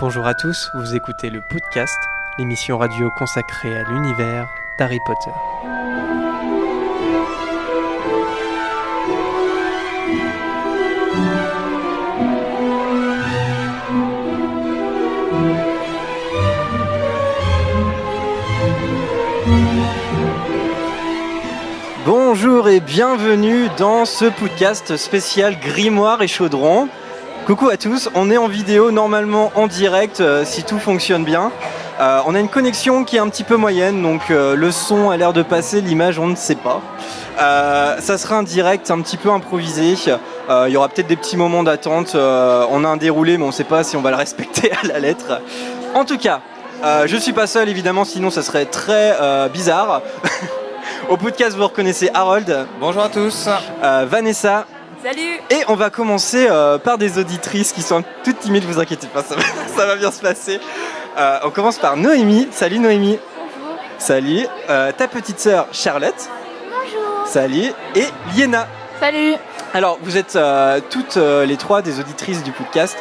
Bonjour à tous, vous écoutez le podcast, l'émission radio consacrée à l'univers d'Harry Potter. Bonjour et bienvenue dans ce podcast spécial Grimoire et Chaudron. Coucou à tous, on est en vidéo normalement en direct si tout fonctionne bien. On a une connexion qui est un petit peu moyenne, donc le son a l'air de passer, l'image on ne sait pas. Ça sera un direct un petit peu improvisé, il y aura peut-être des petits moments d'attente, on a un déroulé mais on ne sait pas si on va le respecter à la lettre. En tout cas, je ne suis pas seul évidemment, sinon ça serait très bizarre. Au podcast vous reconnaissez Harold. Bonjour à tous. Vanessa. Salut. Et on va commencer par des auditrices qui sont toutes timides, vous inquiétez pas, ça va bien se passer. On commence par Noémie. Salut Noémie. Bonjour. Salut. Ta petite sœur Charlotte. Bonjour. Salut. Et Liena. Salut. Alors vous êtes toutes les trois des auditrices du podcast.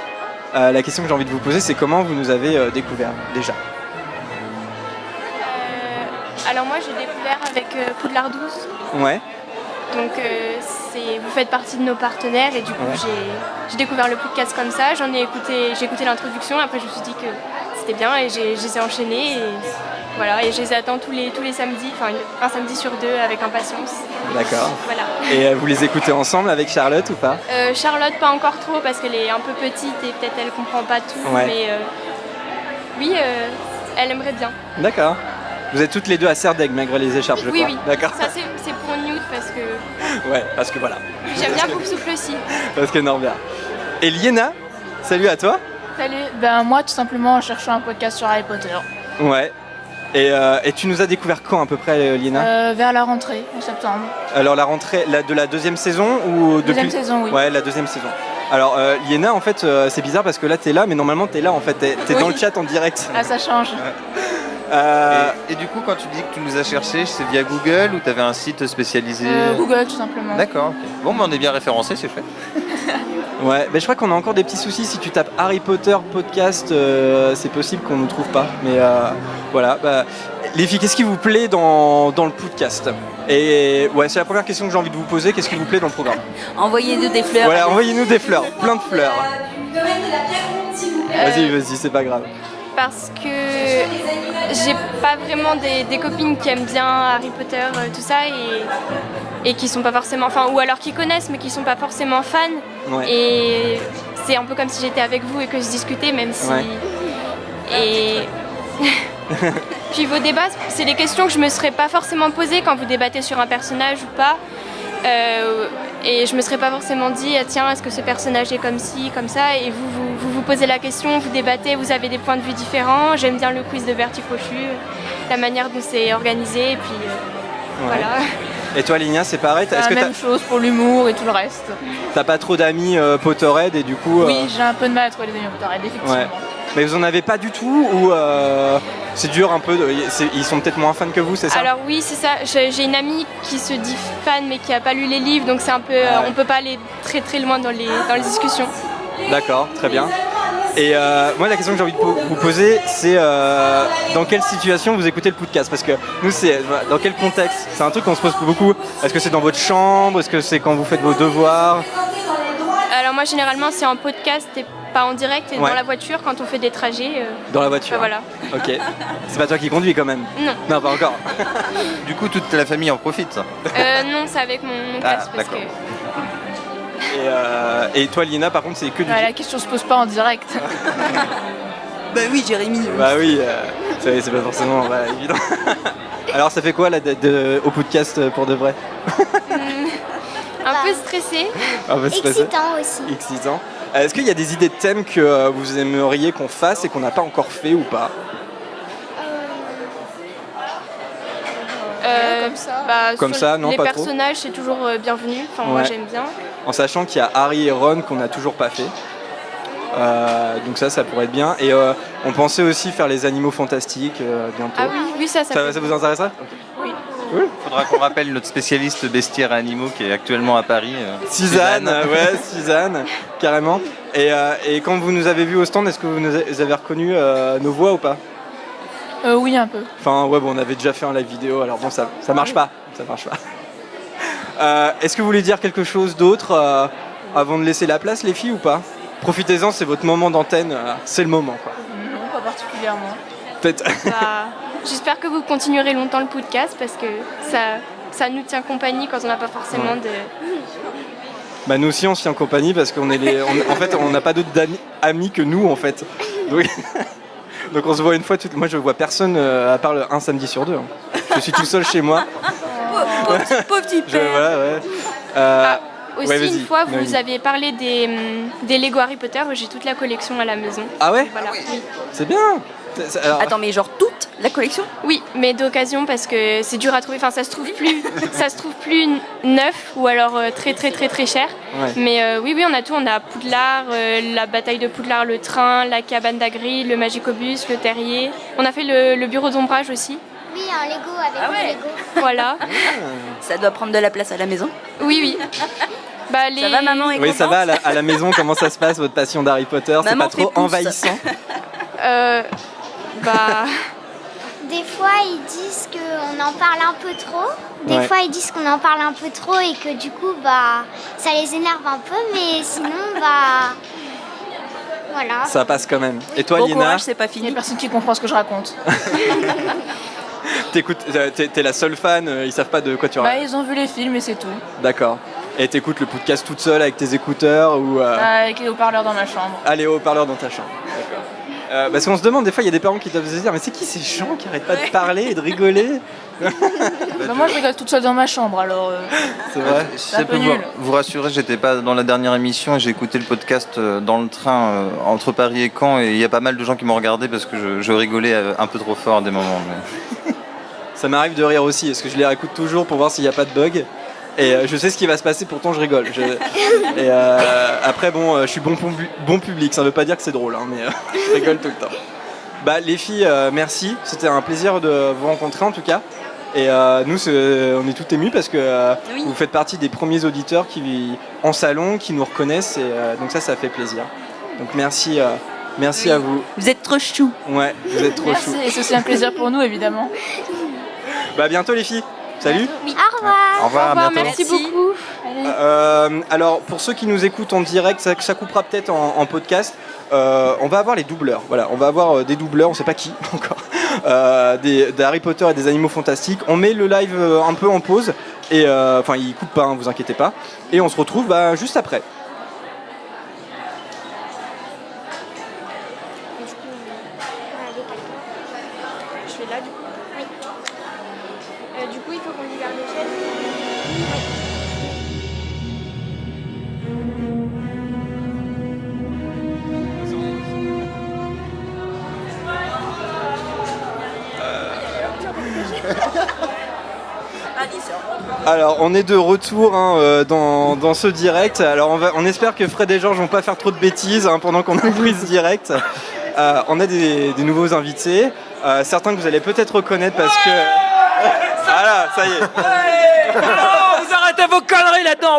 La question que j'ai envie de vous poser, c'est comment vous nous avez découvert déjà. Alors moi j'ai découvert avec Poudlard 12. Ouais. Donc vous faites partie de nos partenaires et du coup j'ai découvert le podcast comme ça. J'ai écouté l'introduction, après je me suis dit que c'était bien et je les ai enchaînés et voilà, et je les attends tous les samedis, enfin un samedi sur deux avec impatience. D'accord. Voilà. Et vous les écoutez ensemble avec Charlotte ou pas? Charlotte pas encore trop parce qu'elle est un peu petite et peut-être elle comprend pas tout, mais oui, elle aimerait bien. D'accord. Vous êtes toutes les deux à Serdaigle malgré les écharpes, je crois. Oui. D'accord. Ça c'est pour Newt parce que... Ouais, parce que voilà. J'aime bien Poufsouffle aussi. Parce que Norbert. Et Liena, salut à toi. Salut, ben moi tout simplement en cherchant un podcast sur Harry Potter. Ouais. Et tu nous as découvert quand à peu près, Liena? Vers la rentrée, en septembre. Alors la rentrée de la deuxième saison ou Deuxième saison, oui. Ouais, la deuxième saison. Alors Liena, en fait, c'est bizarre parce que là t'es là, mais normalement t'es là en fait, t'es Oui. dans le chat en direct. Ah, ça change. Et du coup, quand tu dis que tu nous as cherché, c'est via Google ou tu avais un site spécialisé? Google tout simplement. D'accord, ok. Bon, on est bien référencé, c'est chouette. Ouais, mais je crois qu'on a encore des petits soucis. Si tu tapes Harry Potter podcast, c'est possible qu'on ne nous trouve pas. Mais voilà. Les filles, qu'est-ce qui vous plaît dans le podcast? Et ouais, c'est la première question que j'ai envie de vous poser. Qu'est-ce qui vous plaît dans le programme? Envoyez-nous des fleurs. Voilà, envoyez-nous des fleurs, plein de fleurs. Du domaine de la Pierrefonds, s'il vous plaît. Vas-y, c'est pas grave. Parce que j'ai pas vraiment des copines qui aiment bien Harry Potter, tout ça, et qui sont pas forcément, ou alors qui connaissent mais qui sont pas forcément fans. Ouais. Et c'est un peu comme si j'étais avec vous et que je discutais, même si. Ouais. Et puis vos débats, c'est des questions que je me serais pas forcément posées quand vous débattez sur un personnage ou pas. Et je me serais pas forcément dit tiens, est-ce que ce personnage est comme ci, comme ça, et vous posez la question, vous débattez, vous avez des points de vue différents. J'aime bien le quiz de Bertie Pochu, la manière dont c'est organisé, et puis voilà. Et toi Linia, c'est pareil? C'est la même chose pour l'humour et tout le reste. T'as pas trop d'amis Potterhead et du coup... Oui, j'ai un peu de mal à trouver des amis Potterhead, effectivement. Ouais. Mais vous en avez pas du tout ou c'est dur un peu ils sont peut-être moins fans que vous, c'est ça? Alors oui, c'est ça. J'ai une amie qui se dit fan mais qui a pas lu les livres, donc c'est un peu, on peut pas aller très très loin dans les discussions. D'accord, très bien. Et moi la question que j'ai envie de vous poser, c'est dans quelle situation vous écoutez le podcast? Parce que nous c'est dans quel contexte? C'est un truc qu'on se pose beaucoup. Est-ce que c'est dans votre chambre? Est-ce que c'est quand vous faites vos devoirs? Alors moi généralement c'est en podcast et pas en direct, et dans la voiture quand on fait des trajets. Dans la voiture. Voilà. Ok. C'est pas toi qui conduis quand même? Non. Non, pas encore. Du coup, toute la famille en profite. Non, c'est avec mon classe parce d'accord. que. Et toi Liena, par contre, c'est que du... La question se pose pas en direct. Bah oui, Jérémy. Bah oui, c'est pas forcément évident. Alors ça fait quoi là au podcast pour de vrai? Un peu stressé. Un peu stressé. Excitant aussi. Excitant. Est-ce qu'il y a des idées de thèmes que vous aimeriez qu'on fasse et qu'on n'a pas encore fait ou pas? Comme ça. Comme ça, non, les pas trop. Les personnages, c'est toujours bienvenu. Enfin, moi, j'aime bien. En sachant qu'il y a Harry et Ron qu'on n'a toujours pas fait. Donc ça pourrait être bien. Et on pensait aussi faire les animaux fantastiques bientôt. Ah oui, ça vous intéresserait? Oui. Oui. Faudra qu'on rappelle notre spécialiste bestiaire et animaux qui est actuellement à Paris. Suzanne, Suzanne, carrément. Et quand vous nous avez vus au stand, est-ce que vous avez reconnu nos voix ou pas? Oui, un peu. Enfin, ouais, bon, on avait déjà fait un live vidéo, alors bon, ça marche pas. Ça marche pas. Est-ce que vous voulez dire quelque chose d'autre avant de laisser la place, les filles, ou pas? Profitez-en, c'est votre moment d'antenne, c'est le moment, quoi. Non, pas particulièrement. Peut-être. Bah, j'espère que vous continuerez longtemps le podcast parce que ça nous tient compagnie quand on n'a pas forcément de... Bah, nous aussi, on se tient en compagnie parce qu'on est en fait, on n'a pas d'autres amis que nous, en fait. Donc on se voit une fois toutes. Moi, je vois personne à part un samedi sur deux. Hein. Je suis tout seul chez moi. Pauvre petit père. Voilà, ouais. Aussi, ouais, vas-y, une fois, Noémie. vous avez parlé des Lego Harry Potter. J'ai toute la collection à la maison. Ah ouais? Voilà. Oui. C'est bien. Alors, Attends, mais genre toute la collection? Oui, mais d'occasion parce que c'est dur à trouver. Enfin, ça se trouve plus neuf ou alors très très très très cher. Ouais. Mais oui, on a tout. On a Poudlard, la bataille de Poudlard, le train, la cabane d'Hagrid, le Magicobus, le terrier. On a fait le bureau d'ombrage aussi. Oui, un Lego avec des Lego. Voilà. Ça doit prendre de la place à la maison. Oui. Bah, Ça va, maman est oui, contente? ça va à la maison. Comment ça se passe, votre passion d'Harry Potter? C'est Maman pas fait trop pouce. envahissant? Bah, Des fois, ils disent qu'on en parle un peu trop. Des Ouais. fois, ils disent qu'on en parle un peu trop et que du coup, bah, ça les énerve un peu. Mais sinon, bah, voilà. Ça passe quand même. Et toi, Bon Liena, courage, c'est pas Il n'y fini. a personne qui comprend ce que je raconte. t'es la seule fan. Ils savent pas de quoi tu Bah, racontes. ils ont vu les films et c'est tout. D'accord. Et t'écoutes le podcast toute seule avec tes écouteurs ou Avec les haut-parleurs dans ma chambre. les haut-parleurs dans ta chambre? D'accord. Parce qu'on se demande, des fois, il y a des parents qui doivent se dire, mais c'est qui ces gens qui arrêtent pas de parler et de rigoler? Bah, moi, je rigole toute seule dans ma chambre, alors... C'est vrai. Si C'est ça un peut peu nul. vous rassurer, j'étais pas dans la dernière émission et j'ai écouté le podcast dans le train entre Paris et Caen et il y a pas mal de gens qui m'ont regardé parce que je rigolais un peu trop fort à des moments. Mais... Ça m'arrive de rire aussi, parce que je les réécoute toujours pour voir s'il n'y a pas de bug. Et je sais ce qui va se passer, pourtant je rigole. Et après, bon, je suis bon public, ça veut pas dire que c'est drôle, hein, mais je rigole tout le temps. Bah, les filles, merci, c'était un plaisir de vous rencontrer en tout cas. Et nous, on est tout émus parce que Oui. vous faites partie des premiers auditeurs en salon qui nous reconnaissent, et donc ça fait plaisir. Donc merci à vous. Vous êtes trop chou. Ouais, vous êtes trop Merci, chou. et c'est aussi un plaisir pour nous, évidemment. Bah, à bientôt les filles. Salut. Au revoir. Au revoir, à bientôt. merci beaucoup. Alors pour ceux qui nous écoutent en direct, ça coupera peut-être en podcast. On va avoir les doubleurs. Voilà, on va avoir des doubleurs, on sait pas qui encore. Des Harry Potter et des animaux fantastiques. On met le live un peu en pause et enfin il coupe pas, hein, vous inquiétez pas. Et on se retrouve juste après. Je fais là du coup. Oui. Du coup, il faut qu'on libère les chaises. Alors on est de retour dans ce direct. Alors on espère que Fred et Georges vont pas faire trop de bêtises pendant qu'on a pris ce direct. On a des nouveaux invités, certains que vous allez peut-être reconnaître parce que... Voilà, ça y est. Vous arrêtez vos conneries là-dedans.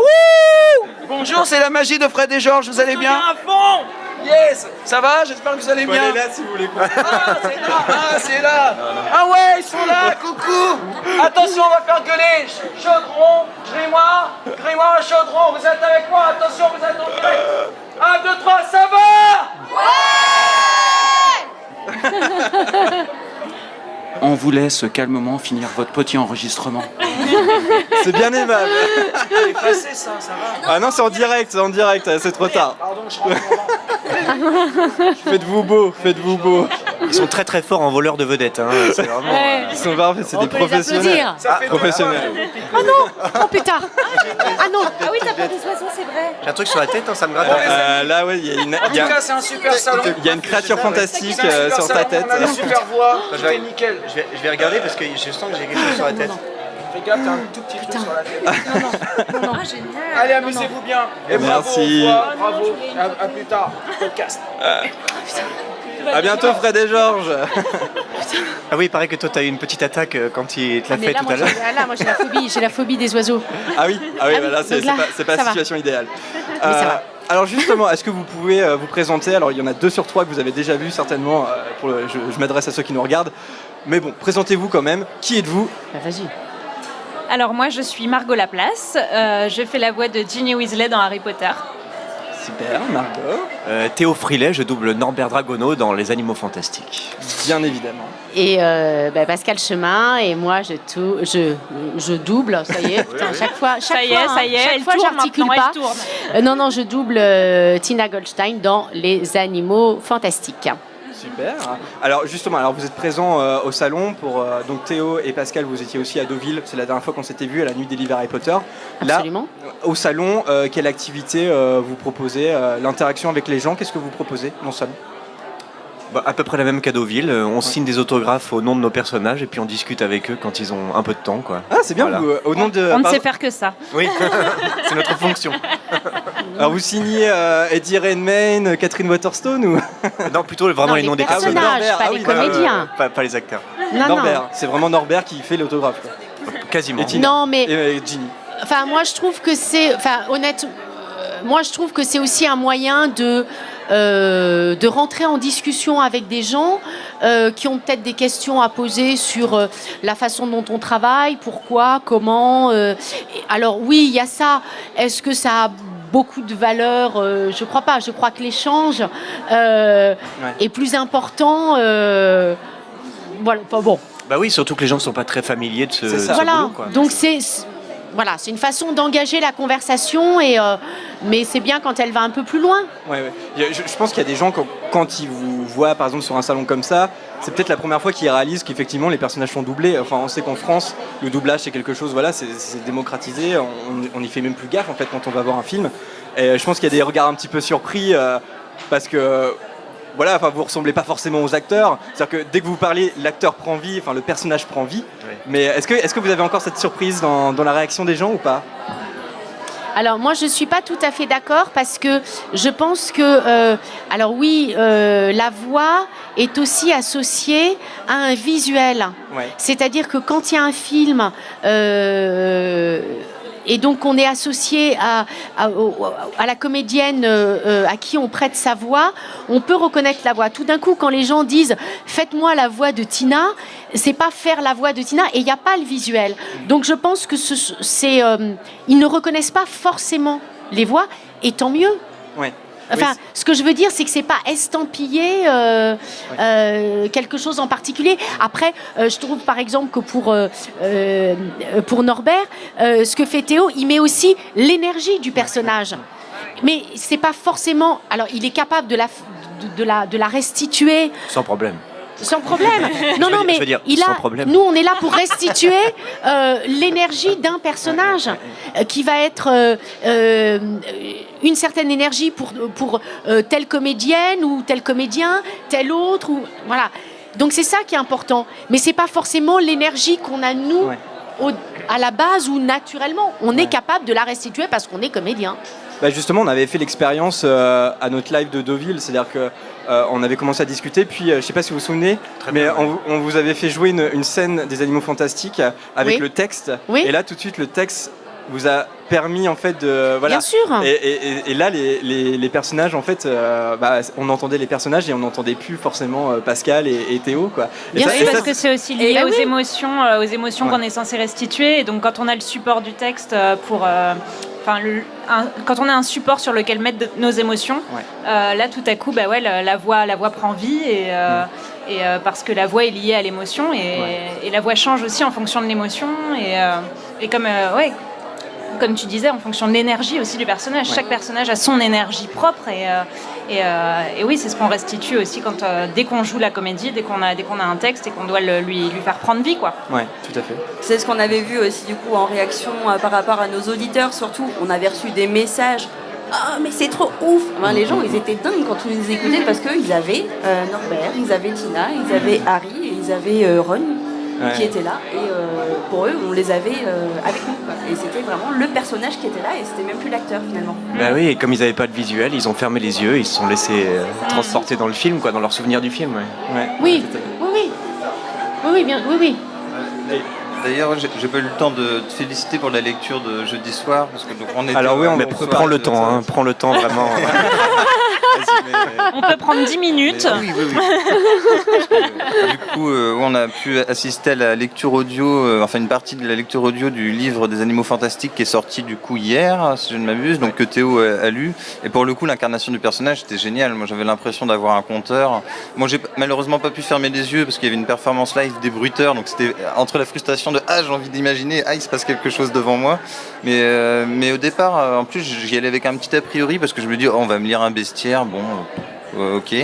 Bonjour, c'est la magie de Fred et Georges, vous allez bien? À fond. Yes. Ça va? J'espère que vous allez Faut bien. aller là si vous voulez. Ah, c'est là. Ah, c'est là. Ah ouais, ils sont là. Coucou. Attention, on va faire gueuler. Chaudron, grimoire, chaudron. Vous êtes avec moi? Attention, vous êtes en direct. 1, 2, 3, ça va? On vous laisse calmement finir votre petit enregistrement. C'est bien aimable. Effacez ça, ça va. Ah non, c'est en direct, c'est trop tard. Pardon, je rentre. Faites-vous beau. Ils sont très très forts en voleurs de vedettes. Hein. C'est vraiment. Ils sont parfaits, c'est des professionnels. Ça fait Professionnels. Oh putain. Ah non. J'ai un truc sur la tête, hein, ça me gratte. Là, ouais, il En tout cas, c'est un super salon. y a une créature fantastique C'est un super sur ta salon, tête. On a une super voix, Je tout vais- est nickel. Je vais regarder parce que je sens que j'ai quelque chose sur la tête. Fais gaffe, t'as un tout petit truc sur la tête. Allez, amusez-vous bien. Et bravo, Merci. au revoir, bravo. À plus tard. Podcast. À bientôt, Fred et Georges. Ah oui, il paraît que toi t'as eu une petite attaque quand il te l'a fait tout à l'heure. Moi j'ai la phobie des oiseaux. Ah oui, oui, voilà, c'est donc là, pas ça la va. situation idéale. ça va. Alors justement, est-ce que vous pouvez vous présenter? Alors il y en a 2 sur 3 que vous avez déjà vu certainement, je m'adresse à ceux qui nous regardent, mais bon, présentez-vous quand même, qui êtes-vous? Vas-y. Alors moi je suis Margot Laplace, je fais la voix de Ginny Weasley dans Harry Potter. Super, Margot. Théo Frilet, je double Norbert Dragono dans Les Animaux Fantastiques. Bien évidemment. Et Pascal Chemin, et moi je double, ça y est, putain, chaque fois, Ça y est, chaque elle fois tourne j'articule maintenant, pas. elle tourne. Non, je double Tina Goldstein dans Les Animaux Fantastiques. Super. Alors justement, vous êtes présents au salon pour donc Théo et Pascal, vous étiez aussi à Deauville, c'est la dernière fois qu'on s'était vu à la nuit des livres Harry Potter. Absolument. Là, au salon, quelle activité vous proposez? L'interaction avec les gens, qu'est-ce que vous proposez dans le salon? À peu près la même qu'à Deauville, on signe des autographes au nom de nos personnages et puis on discute avec eux quand ils ont un peu de temps, quoi. Ah, c'est bien, Voilà. vous, au nom de... On ne sait faire que ça. Oui, c'est notre fonction. Alors vous signez Eddie Redmayne, Catherine Waterstone ou... Non, plutôt vraiment Non, les noms des personnages, personnages. pas Ah les oui, comédiens. Pas les acteurs. Non, Norbert, c'est vraiment Norbert qui fait l'autographe, quoi. Quasiment. Et Tina. Non, mais Et Ginny. enfin, moi je trouve que c'est, honnêtement, moi je trouve que c'est aussi un moyen de rentrer en discussion avec des gens qui ont peut-être des questions à poser sur la façon dont on travaille, pourquoi, comment. Alors oui, il y a ça. Est-ce que ça a beaucoup de valeur? Je crois pas. Je crois que l'échange est plus important. Voilà. Enfin, bon. Bah oui, surtout que les gens ne sont pas très familiers de ce Voilà. boulot, quoi. Donc c'est une façon d'engager la conversation mais c'est bien quand elle va un peu plus loin. Ouais. Je pense qu'il y a des gens, quand ils vous voient par exemple sur un salon comme ça, c'est peut-être la première fois qu'ils réalisent qu'effectivement les personnages sont doublés. Enfin, on sait qu'en France, le doublage c'est quelque chose, voilà, c'est démocratisé, on y fait même plus gaffe en fait quand on va voir un film. Et je pense qu'il y a des regards un petit peu surpris parce que voilà, enfin vous ressemblez pas forcément aux acteurs. C'est-à-dire que dès que vous parlez, l'acteur prend vie, enfin le personnage prend vie. Oui. Mais est-ce que vous avez encore cette surprise dans la réaction des gens ou pas? Alors moi je suis pas tout à fait d'accord parce que je pense que alors oui la voix est aussi associée à un visuel. Ouais. C'est-à-dire que quand il y a un film et donc on est associé à la comédienne à qui on prête sa voix, on peut reconnaître la voix. Tout d'un coup, quand les gens disent « faites-moi la voix de Tina », c'est pas faire la voix de Tina et il n'y a pas le visuel. Donc je pense que ils ne reconnaissent pas forcément les voix et tant mieux. Ouais. Enfin, ce que je veux dire, c'est que c'est pas estampillé quelque chose en particulier. Après, je trouve par exemple que pour Norbert, ce que fait Théo, il met aussi l'énergie du personnage. Mais c'est pas forcément. Alors, il est capable de la restituer. Sans problème. Sans problème. Non, mais je veux dire, il sans a. problème. Nous, on est là pour restituer l'énergie d'un personnage qui va être une certaine énergie pour telle comédienne ou tel comédien, tel autre ou voilà. Donc c'est ça qui est important. Mais c'est pas forcément l'énergie qu'on a nous à la base ou naturellement. On est capable de la restituer parce qu'on est comédien. Bah justement, on avait fait l'expérience à notre live de Deauville, c'est-à-dire qu'on avait commencé à discuter, puis je ne sais pas si vous vous souvenez, mais on vous avait fait jouer une scène des Animaux Fantastiques avec le texte, et là tout de suite le texte vous a permis en fait de... Voilà. Bien sûr. Et là les personnages en fait, on entendait les personnages et on n'entendait plus forcément Pascal et Théo, quoi. Bien sûr, parce que c'est aussi lié aux ouais. émotions qu'on est censé restituer, et donc quand on a le support du texte quand on a un support sur lequel mettre nos émotions, là tout à coup, la voix prend vie et parce que la voix est liée à l'émotion et la voix change aussi en fonction de l'émotion et comme tu disais, en fonction de l'énergie aussi du personnage. Chaque personnage a son énergie propre et oui, c'est ce qu'on restitue aussi dès qu'on joue la comédie, dès qu'on a un texte et qu'on doit lui faire prendre vie, quoi. Ouais, tout à fait. C'est ce qu'on avait vu aussi du coup en réaction par rapport à nos auditeurs, surtout. On avait reçu des messages. Ah, mais c'est trop ouf! Enfin, les gens, ils étaient dingues quand on les écoutait parce qu'ils avaient Norbert, ils avaient Tina, ils avaient Harry et ils avaient Ron qui étaient là. Et pour eux, on les avait avec nous, quoi. Et c'était vraiment le personnage qui était là et c'était même plus l'acteur finalement. Bah oui, et comme ils n'avaient pas de visuel, ils ont fermé les yeux, ils se sont laissés transporter dans le film, quoi, dans leur souvenir du film. Oui, bien, oui. D'ailleurs, j'ai pas eu le temps de te féliciter pour la lecture de jeudi soir, parce que donc, on était. Alors oui, on prends le temps, prends le temps vraiment. On peut prendre 10 minutes. Oui. Du coup, on a pu assister à la lecture audio, enfin une partie de la lecture audio du livre des Animaux Fantastiques qui est sorti du coup hier, si je ne m'abuse, donc que Théo a lu. Et pour le coup, l'incarnation du personnage était géniale. Moi, j'avais l'impression d'avoir un conteur. Moi, j'ai malheureusement pas pu fermer les yeux parce qu'il y avait une performance live des bruiteurs, donc c'était entre la frustration de j'ai envie d'imaginer, il se passe quelque chose devant moi. Mais au départ, en plus, j'y allais avec un petit a priori parce que je me dis, on va me lire un bestiaire, bon, ok.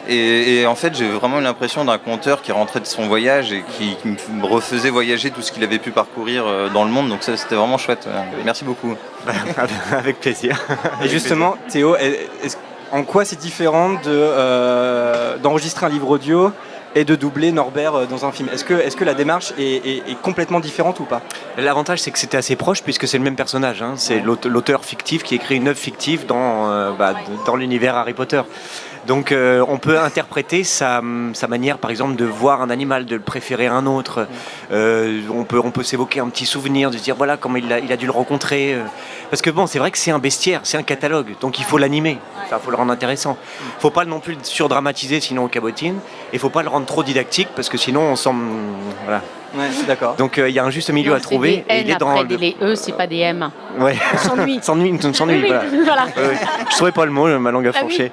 Et en fait, j'ai vraiment eu l'impression d'un conteur qui rentrait de son voyage et qui me refaisait voyager tout ce qu'il avait pu parcourir dans le monde. Donc ça, c'était vraiment chouette. Merci beaucoup. Avec plaisir. Et justement, Théo, en quoi c'est différent d'enregistrer un livre audio et de doubler Norbert dans un film? Est-ce que la démarche est complètement différente ou pas? L'avantage, c'est que c'était assez proche puisque c'est le même personnage. C'est l'auteur fictif qui écrit une œuvre fictive dans l'univers Harry Potter. Donc on peut interpréter sa manière, par exemple, de voir un animal, de le préférer à un autre. On peut s'évoquer un petit souvenir, de se dire voilà comment il a dû le rencontrer. Parce que bon, c'est vrai que c'est un bestiaire, c'est un catalogue, donc il faut l'animer, il faut le rendre intéressant. Il ne faut pas non plus le surdramatiser, sinon on cabotine. Et il ne faut pas le rendre trop didactique, parce que sinon on semble... Voilà. Ouais, je suis d'accord. Donc il y a un juste milieu à trouver. C'est des N après les E, c'est pas des M. Ouais. On s'ennuie. s'ennuie, Oui, voilà. voilà. Je ne trouvais pas le mot, ma langue a fourché.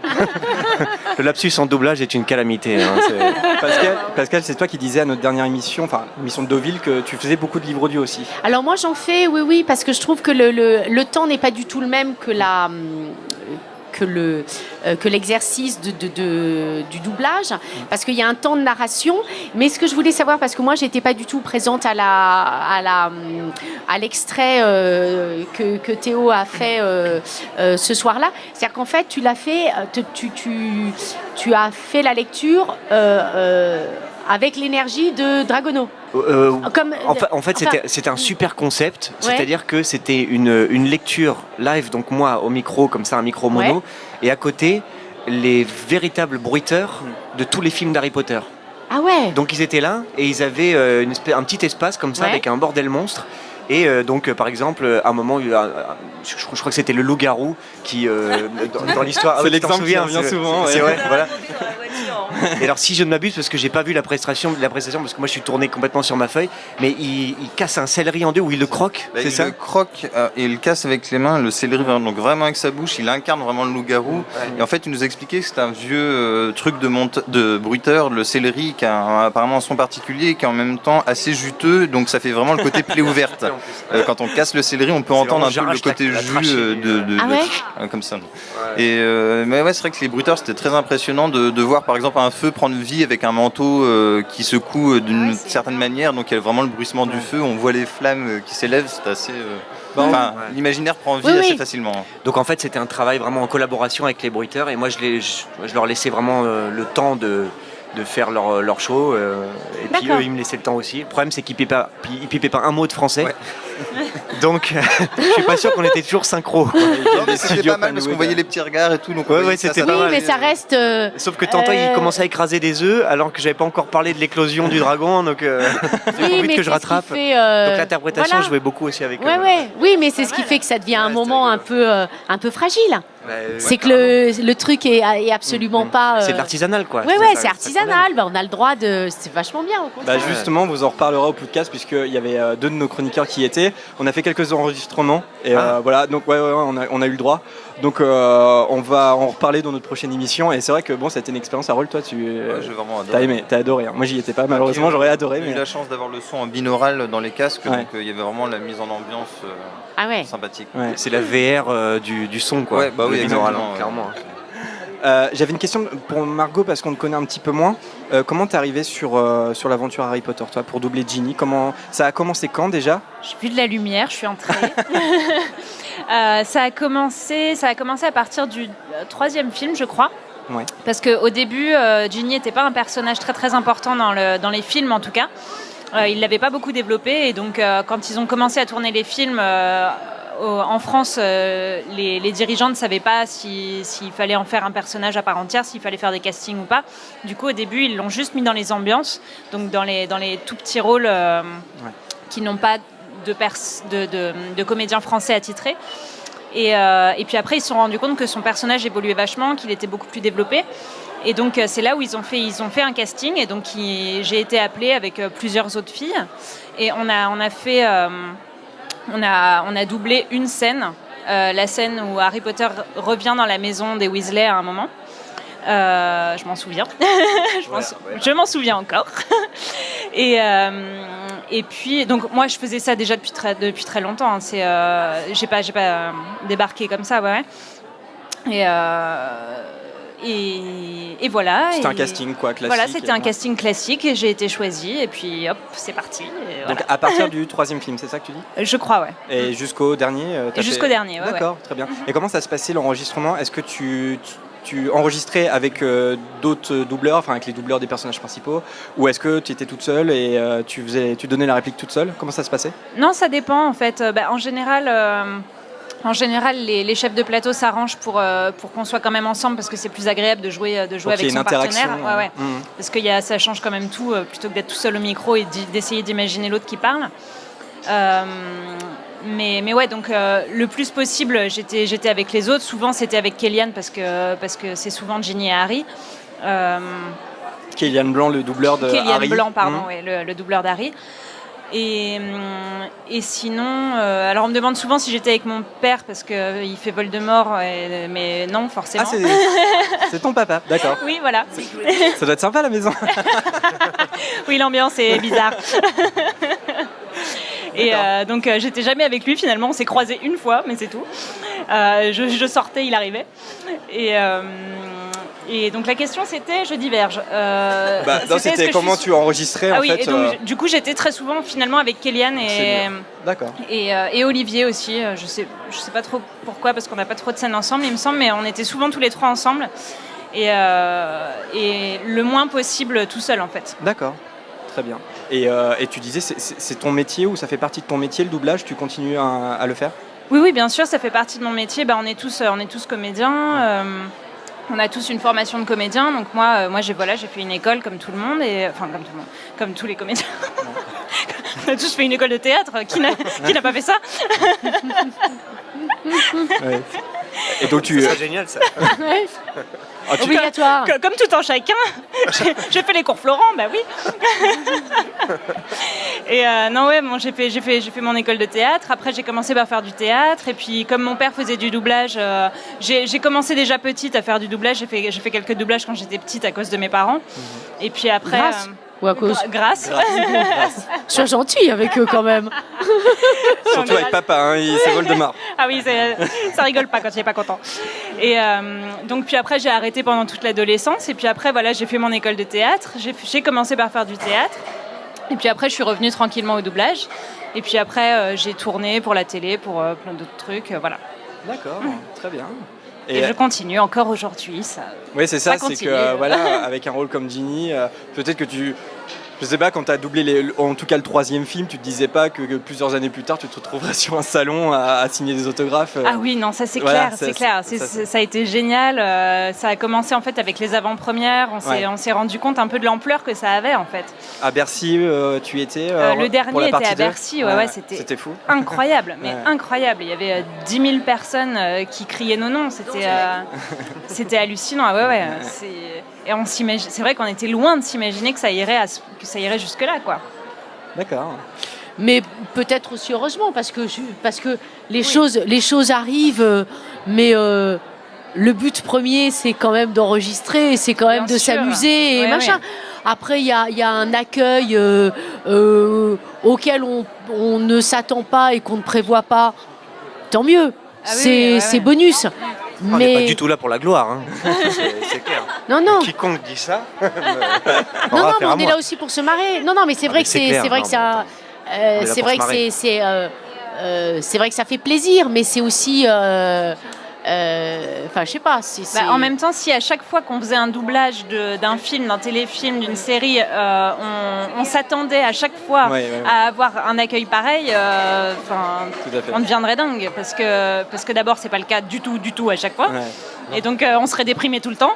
Le lapsus en doublage est une calamité. Pascal, c'est toi qui disais à notre dernière émission, enfin l'émission de Deauville, que tu faisais beaucoup de livres audio aussi. Alors moi j'en fais, oui, parce que je trouve que le temps n'est pas du tout le même que l'exercice du doublage, parce qu'il y a un temps de narration. Mais ce que je voulais savoir, parce que moi j'étais pas du tout présente à l'extrait que Théo a fait ce soir-là, c'est-à-dire qu'en fait tu as fait la lecture avec l'énergie de Dragono. En fait, c'était un super concept, c'est-à-dire que c'était une lecture live, donc moi au micro, comme ça, un micro mono, et à côté, les véritables bruiteurs de tous les films d'Harry Potter. Ah ouais. Donc ils étaient là, et ils avaient un petit espace comme ça, avec un bordel monstre. Et donc, par exemple, à un moment, je crois que c'était le loup-garou qui, dans l'histoire... C'est l'exemple qui revient souvent. C'est vrai, voilà. Et alors, si je ne m'abuse, parce que j'ai pas vu la prestation, parce que moi je suis tourné complètement sur ma feuille, mais il casse un céleri en deux, ou il le croque, c'est ça? Il le croque et il le casse avec les mains, le céleri, donc vraiment avec sa bouche, il incarne vraiment le loup-garou. Et en fait, il nous a expliqué que c'était un vieux truc de bruiteur, le céleri, qui a apparemment un son particulier, qui est en même temps assez juteux, donc ça fait vraiment le côté plaie ouverte. Quand on casse le céleri, on peut entendre un peu le côté jus comme ça. Et mais ouais, c'est vrai que les bruiteurs, c'était très impressionnant de voir par exemple un feu prendre vie avec un manteau qui secoue d'une certaine manière, donc il y a vraiment le bruissement du feu, on voit les flammes qui s'élèvent, c'est assez... l'imaginaire prend vie assez facilement. Donc en fait c'était un travail vraiment en collaboration avec les bruiteurs, et moi je leur laissais vraiment le temps de faire leur show, et puis eux ils me laissaient le temps aussi. Le problème c'est qu'ils pipaient pas un mot de français. Donc je suis pas sûr qu'on était toujours synchro. Mais c'était pas mal parce qu'on voyait les petits regards et tout, donc c'était pas mal. Mais ça reste sauf que Tintin il commençait à écraser des œufs alors que j'avais pas encore parlé de l'éclosion du dragon, donc j'ai envie que je rattrape. Donc l'interprétation jouait beaucoup aussi avec eux. Oui, mais c'est ce qui fait que ça devient un moment un peu fragile. C'est que le truc est absolument pas... C'est de l'artisanal, quoi. C'est artisanal. On a le droit de... C'est vachement bien, au contraire. Justement, vous en reparlerez au podcast, puisqu'il y avait deux de nos chroniqueurs qui y étaient. On a fait quelques enregistrements. Et voilà, donc on a eu le droit. Donc on va en reparler dans notre prochaine émission. Et c'est vrai que ça a été une expérience. Harold, toi, j'ai vraiment adoré. T'as aimé, t'as adoré. Moi, j'y étais pas, malheureusement, j'aurais adoré. J'ai eu la chance d'avoir le son en binaural dans les casques, donc il y avait vraiment la mise en ambiance sympathique. C'est la VR du son, quoi. Oui, exactement, clairement. J'avais une question pour Margot, parce qu'on te connaît un petit peu moins. Comment t'es arrivée sur l'aventure Harry Potter, toi, pour doubler Ginny? Ça a commencé quand déjà? J'ai vu de la lumière, je suis entrée. Ça a commencé à partir du 3e film, je crois. Ouais. Parce qu'au début, Ginny n'était pas un personnage très très important dans les films, en tout cas. Ils ne l'avaient pas beaucoup développé, et donc quand ils ont commencé à tourner les films... en France, les dirigeants ne savaient pas s'il fallait en faire un personnage à part entière, s'il fallait faire des castings ou pas. Du coup, au début, ils l'ont juste mis dans les ambiances, donc dans les tout petits rôles qui n'ont pas de comédiens français attitrés. Et puis après, ils se sont rendus compte que son personnage évoluait vachement, qu'il était beaucoup plus développé. Et donc, c'est là où ils ont fait un casting. Et donc, j'ai été appelée avec plusieurs autres filles. Et on a doublé une scène, la scène où Harry Potter revient dans la maison des Weasley à un moment. Je m'en souviens. Je m'en souviens encore. Et puis, donc moi, je faisais ça déjà depuis très longtemps. Hein. J'ai pas débarqué comme ça, ouais. Et voilà. C'était un casting quoi, classique. Voilà, c'était un casting classique et j'ai été choisie et puis hop, c'est parti. Donc à partir du 3e film, c'est ça que tu dis ? Je crois, ouais. Et jusqu'au dernier Jusqu'au dernier, ouais. D'accord, très bien. Et comment ça se passait l'enregistrement ? Est-ce que tu enregistrais avec d'autres doubleurs, enfin avec les doubleurs des personnages principaux, ou est-ce que tu étais toute seule et tu donnais la réplique toute seule ? Comment ça se passait ? Non, ça dépend en fait. En général, les chefs de plateau s'arrangent pour qu'on soit quand même ensemble parce que c'est plus agréable de jouer avec son partenaire. Ouais. Parce que ça change quand même tout plutôt que d'être tout seul au micro et d'essayer d'imaginer l'autre qui parle. Mais ouais, donc le plus possible, j'étais avec les autres. Souvent, c'était avec Kellyanne parce que c'est souvent Ginny et Harry. Kellyanne Blanc, le doubleur de Harry. Kellyanne Blanc, pardon, ouais, le doubleur d'Harry. Et sinon, alors on me demande souvent si j'étais avec mon père parce qu'il fait Voldemort, mais non, forcément. Ah, c'est ton papa, d'accord. Oui, voilà. Ça doit être sympa à la maison. Oui, l'ambiance est bizarre. Et donc j'étais jamais avec lui finalement, on s'est croisés une fois, mais c'est tout. Je sortais, il arrivait. Et donc la question c'était, je diverge. C'était comment tu enregistrais en fait. Et donc du coup j'étais très souvent finalement avec Kellyanne et Olivier aussi. Je sais pas trop pourquoi parce qu'on n'a pas trop de scènes ensemble, il me semble, mais on était souvent tous les trois ensemble et le moins possible tout seul en fait. D'accord. Très bien. Et tu disais, c'est ton métier ou ça fait partie de ton métier le doublage ? Tu continues à le faire ? Oui, bien sûr, ça fait partie de mon métier. On est tous comédiens. On a tous une formation de comédien. Donc moi j'ai fait une école comme tout le monde comme tout le monde, comme tous les comédiens. On a tous fait une école de théâtre. Qui n'a pas fait ça ? Ouais. Et donc c'est génial ça. Obligatoire. Comme tout en chacun, j'ai fait les cours Florent, bah oui. Et j'ai fait mon école de théâtre. Après, j'ai commencé par faire du théâtre. Et puis, comme mon père faisait du doublage, j'ai commencé déjà petite à faire du doublage. J'ai fait quelques doublages quand j'étais petite à cause de mes parents. Et puis après. Ou à cause Grâce. Sois gentil avec eux quand même. Surtout avec papa, c'est Voldemort. Ah oui, ça rigole pas quand il est pas content. Et donc puis après j'ai arrêté pendant toute l'adolescence et puis après voilà j'ai fait mon école de théâtre. J'ai commencé par faire du théâtre et puis après je suis revenue tranquillement au doublage et puis après j'ai tourné pour la télé pour plein d'autres trucs, voilà. D'accord, très bien. Et je continue encore aujourd'hui. Oui, c'est ça, continue. C'est que avec un rôle comme Ginny, peut-être que je sais pas, quand tu as doublé en tout cas le 3e film, tu te disais pas que plusieurs années plus tard, tu te retrouverais sur un salon à signer des autographes. Ah oui, non, ça c'est clair, c'est clair. Ça a été génial. Ça a commencé en fait avec les avant-premières. On s'est rendu compte un peu de l'ampleur que ça avait en fait. À Bercy, tu étais le dernier pour la était à 2. Bercy, c'était fou. Incroyable, mais incroyable. Il y avait 10 000 personnes qui criaient nos noms. C'était hallucinant. Ouais. Et c'est vrai qu'on était loin de s'imaginer que ça irait jusque-là, quoi. D'accord. Mais peut-être aussi heureusement, parce que les choses arrivent, mais le but premier, c'est quand même d'enregistrer, c'est quand même de s'amuser et machin. Ouais. Après, il y a un accueil auquel on ne s'attend pas et qu'on ne prévoit pas. Tant mieux. C'est bonus. On n'est pas du tout là pour la gloire, hein. C'est clair. Non. Quiconque dit ça. Non, mais on est là aussi pour se marrer. Non, mais c'est vrai que c'est vrai que ça. C'est vrai que c'est vrai que ça fait plaisir, mais c'est aussi Enfin, je sais pas. En même temps, si à chaque fois qu'on faisait un doublage d'un film, d'un téléfilm, d'une série, on s'attendait à chaque fois à avoir un accueil pareil, on deviendrait dingue. Parce que d'abord, c'est pas le cas du tout à chaque fois. Ouais. Et donc, on serait déprimé tout le temps.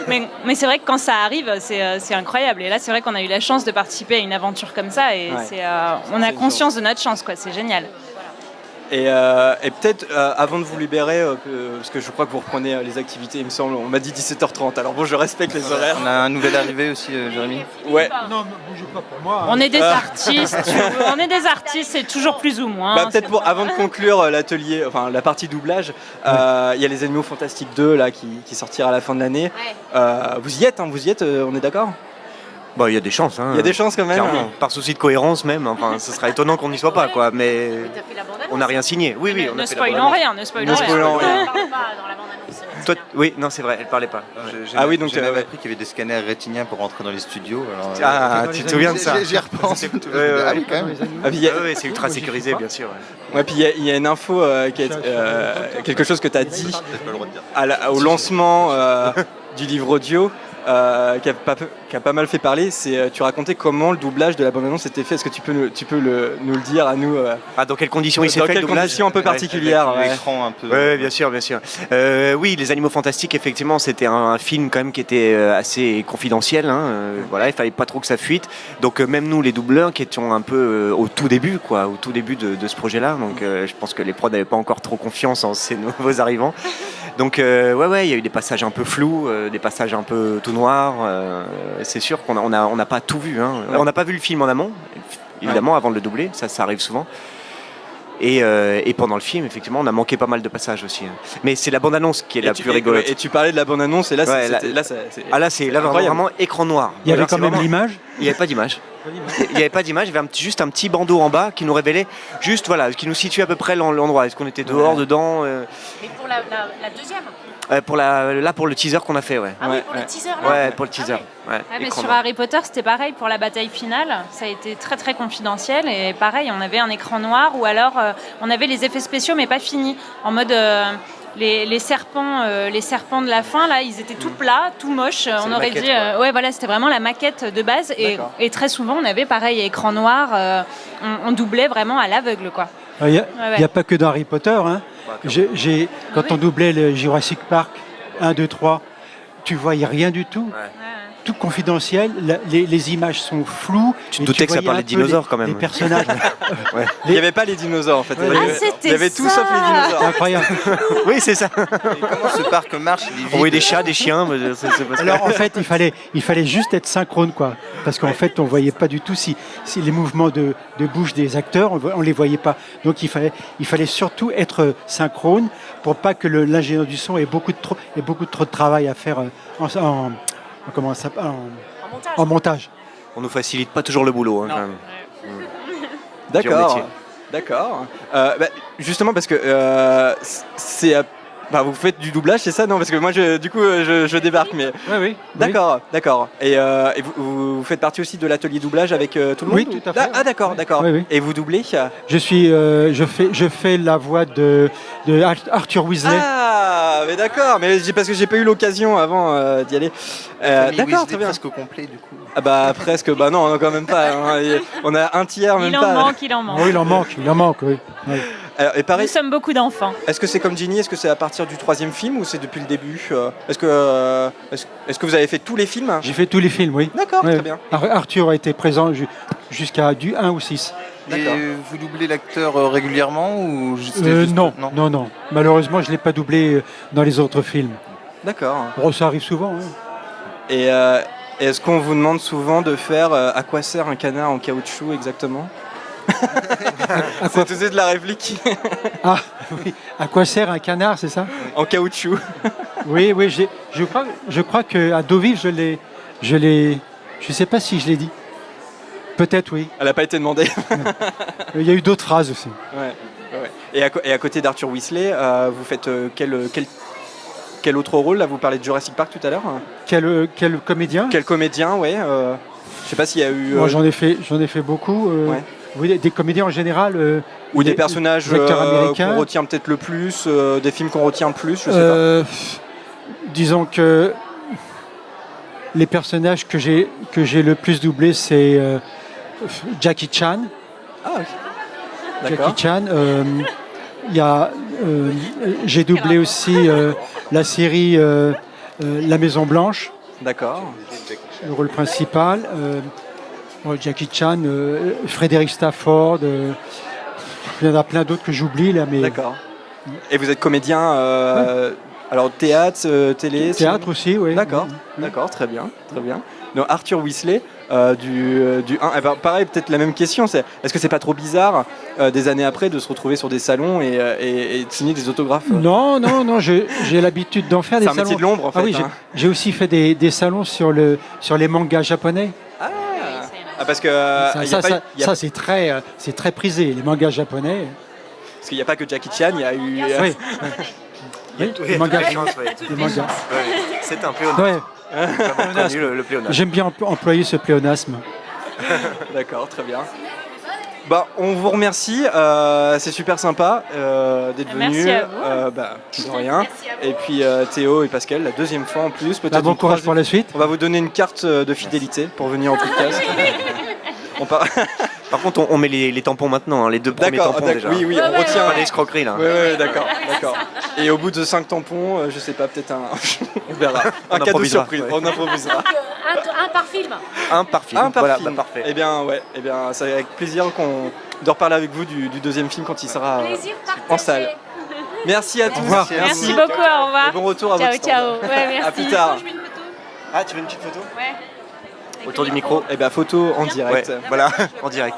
mais c'est vrai que quand ça arrive, c'est incroyable. Et là, c'est vrai qu'on a eu la chance de participer à une aventure comme ça. Et on a conscience de notre chance, quoi. C'est génial. Et peut-être avant de vous libérer, parce que je crois que vous reprenez les activités, il me semble, on m'a dit 17h30, alors bon, je respecte les horaires. On a un nouvel arrivé aussi, Jérémy. Ouais. Non, ne bougez pas pour moi. On est des artistes, on est des artistes, c'est toujours plus ou moins. Peut-être avant de conclure l'atelier, enfin la partie doublage, il y a les Animaux Fantastiques 2 là, qui sortira à la fin de l'année. Vous y êtes, on est d'accord ? Bon, il y a des chances. Il y a des chances quand même. Clairement, par souci de cohérence même. Enfin, ce serait étonnant qu'on n'y soit pas, quoi. Mais on n'a rien signé. Oui, on ne a fait spoilons rien, ne spoilons rien. Toi, oui, non, c'est vrai, elle parlait pas. Donc j'ai même appris qu'il y avait des scanners rétiniens pour rentrer dans les studios. Alors, tu te souviens de ça? J'y repense. Oui, quand même. C'est ultra sécurisé, bien sûr. Ouais, puis il y a une info, quelque chose que tu as dit au lancement du livre audio. Qui a pas mal fait parler, tu racontais comment le doublage de la bande-annonce était fait. Est-ce que tu peux nous le dire à nous dans quelles conditions il s'est fait le doublage? Dans quelles conditions un peu particulières l'écran un peu. Oui, bien sûr. Oui, Les Animaux Fantastiques, effectivement, c'était un film quand même qui était assez confidentiel. Voilà, il fallait pas trop que ça fuite. Donc même nous, les doubleurs, qui étions un peu au tout début de ce projet-là. Donc je pense que les prods n'avaient pas encore trop confiance en ces nouveaux arrivants. Donc il y a eu des passages un peu flous, des passages un peu tout noirs. C'est sûr qu'on n'a pas tout vu. On n'a pas vu le film en amont, évidemment, avant de le doubler. Ça arrive souvent. Et pendant le film, effectivement, on a manqué pas mal de passages aussi. Mais c'est la bande-annonce qui est la plus rigolote. Et tu parlais de la bande-annonce, et là, c'est vraiment écran noir. Il y avait quand même l'image. Il n'y avait pas d'image. Il n'y avait pas d'image, il y avait juste un petit bandeau en bas qui nous révélait, qui nous situait à peu près l'endroit. Est-ce qu'on était dehors, dedans Mais pour la deuxième pour le teaser qu'on a fait, ouais. Ah oui, pour le teaser là. Ouais, pour le teaser. Mais sur Harry Potter, c'était pareil pour la bataille finale. Ça a été très très confidentiel et pareil, on avait un écran noir ou alors on avait les effets spéciaux mais pas finis. En mode les serpents de la fin là, ils étaient tout plats, tout moches. On aurait dit, c'était vraiment la maquette de base et très souvent on avait pareil écran noir. On doublait vraiment à l'aveugle, quoi. Il n'y a pas que dans Harry Potter. Quand on doublait le Jurassic Park 1, 2, 3, tu ne voyais rien du tout. Tout confidentiel, les images sont floues. Tu te doutais que ça parlait de dinosaures quand même. Les personnages. Il n'y avait pas les dinosaures en fait. Il y avait tout sauf les dinosaures. C'est incroyable. Oui, c'est ça. Et comment ce parc marche? On voyait des chats, des chiens. Alors en fait, il fallait juste être synchrone, quoi. Parce qu'en fait, on ne voyait pas du tout si les mouvements de bouche des acteurs, on ne les voyait pas. Donc il fallait surtout être synchrone pour pas que l'ingénieur du son ait beaucoup trop de travail à faire en montage. On nous facilite pas toujours le boulot. Quand même. D'accord. Justement parce que vous faites du doublage, c'est ça? Non, parce que moi je débarque. Mais oui. D'accord. Et vous faites partie aussi de l'atelier doublage avec tout le monde? Oui, tout à fait. Ah d'accord. Oui. Et vous doublez? Je fais la voix de Arthur Weasley. Ah, mais d'accord. Mais parce que j'ai pas eu l'occasion avant d'y aller. D'accord, très bien. Presque au complet du coup. Ah bah presque. Bah non, quand même pas. On a un tiers, même pas. Il en manque. Oui, il en manque. Oui. Alors, et pareil, nous sommes beaucoup d'enfants. Est-ce que c'est comme Ginny? Est-ce que c'est à partir du 3e film ou c'est depuis le début? Est-ce que vous avez fait tous les films? J'ai fait tous les films, oui. D'accord, très bien. Arthur a été présent jusqu'à du 1 ou 6. Et vous doublez l'acteur régulièrement ou Non. Malheureusement, je ne l'ai pas doublé dans les autres films. D'accord. Bon, ça arrive souvent. Et est-ce qu'on vous demande souvent de faire à quoi sert un canard en caoutchouc exactement? C'est de la réplique. Ah oui, à quoi sert un canard, c'est ça? En caoutchouc. Oui, je crois qu'à Deauville, je sais pas si je l'ai dit. Peut-être, oui. Elle n'a pas été demandée. Il y a eu d'autres phrases aussi. Ouais. Et à côté d'Arthur Weasley, vous faites quel autre rôle? Là, vous parlez de Jurassic Park tout à l'heure. Quel comédien? Quel comédien, ouais. Je sais pas s'il y a eu. Moi, j'en ai fait beaucoup. Oui, des comédies en général. Ou des personnages acteurs américains. qu'on retient peut-être le plus, des films qu'on retient le plus, je sais pas. Disons que les personnages que j'ai le plus doublés, c'est Jackie Chan. Ah, ok. D'accord. Jackie Chan. J'ai doublé aussi la série La Maison Blanche. D'accord. Le rôle principal. Jackie Chan, Frédéric Stafford. Il y en a plein d'autres que j'oublie là, mais. D'accord. Et vous êtes comédien, alors théâtre, télé. Théâtre aussi, oui. D'accord. D'accord, très bien, très bien. Donc Arthur Weasley. Du 1. Eh ben, pareil, peut-être la même question, est-ce que c'est pas trop bizarre des années après de se retrouver sur des salons et de signer des autographes? Non, j'ai l'habitude d'en faire des salons. C'est un métier de l'ombre en fait. Ah oui, j'ai aussi fait des salons sur les mangas japonais. Parce que ça c'est très prisé, les mangas japonais. Parce qu'il n'y a pas que Jackie Chan, il y a eu. Oui, les mangas. C'est un pléonasme. Le pléonasme. J'aime bien employer ce pléonasme. D'accord, très bien. Bah, on vous remercie, c'est super sympa d'être venus. Merci à vous. De rien. Et puis Théo et Pascal, la deuxième fois en plus. Peut-être bon courage pour la suite. On va vous donner une carte de fidélité pour venir en podcast. Par contre, on met les tampons maintenant, les 2 premiers tampons déjà. Oui, on retient. Pas l'escroquerie là. Oui, d'accord. Et au bout de 5 tampons, je sais pas, peut-être on verra. Un cadeau surprise, on improvisera. Un par film. Un par film. Voilà, film. Parfait. Eh bien, c'est avec plaisir de reparler avec vous du deuxième film quand il sera en salle. Merci à tous. Merci beaucoup, au revoir. Et bon retour à votre stand. Ciao. Ouais, merci. À plus tard. Ah, tu veux une petite photo? Ouais. Autour du micro. Eh bien, photo en direct. Ouais, voilà, en direct.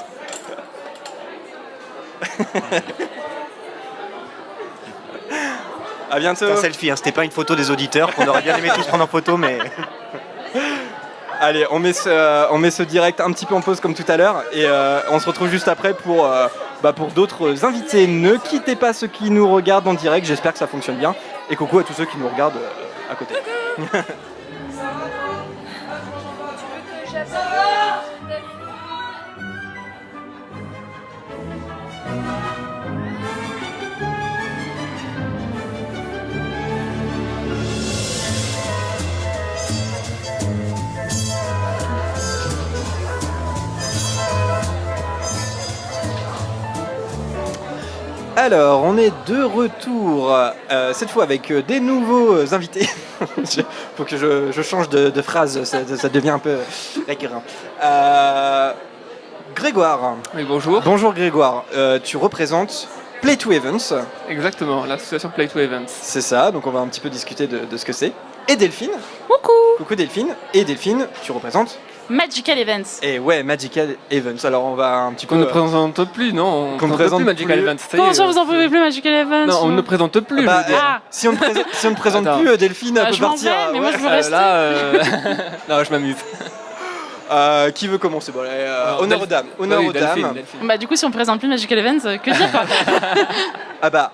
À bientôt. C'est un selfie, c'était pas une photo des auditeurs. On aurait bien aimé tous prendre en photo, mais. Allez, on met ce direct un petit peu en pause comme tout à l'heure et on se retrouve juste après pour d'autres invités. Ne quittez pas ceux qui nous regardent en direct, j'espère que ça fonctionne bien. Et coucou à tous ceux qui nous regardent à côté. Alors, on est de retour, cette fois avec des nouveaux invités. Faut que je change de phrase, ça devient un peu récurrent. Grégoire. Oui, bonjour. Bonjour Grégoire, tu représentes Play to Events. Exactement, l'association Play to Events. C'est ça, donc on va un petit peu discuter de ce que c'est. Et Delphine. Coucou. Coucou Delphine. Et Delphine, tu représentes Magical Events. Et ouais, Magical Events. Alors on va un petit peu... On ne présente plus, non. On ne présente plus Magical Events. Comment ça, vous en pouvez plus Magical Events? Non, on ne présente plus, je veux dire. Si on ne présente plus, Delphine peut je m'en partir. vais, mais moi je veux rester. Non, je m'amuse. Qui veut commencer? Honneur aux dames. Honneur aux dames. Bah du coup, si on présente plus Magical Events, que dire quoi? Ah bah...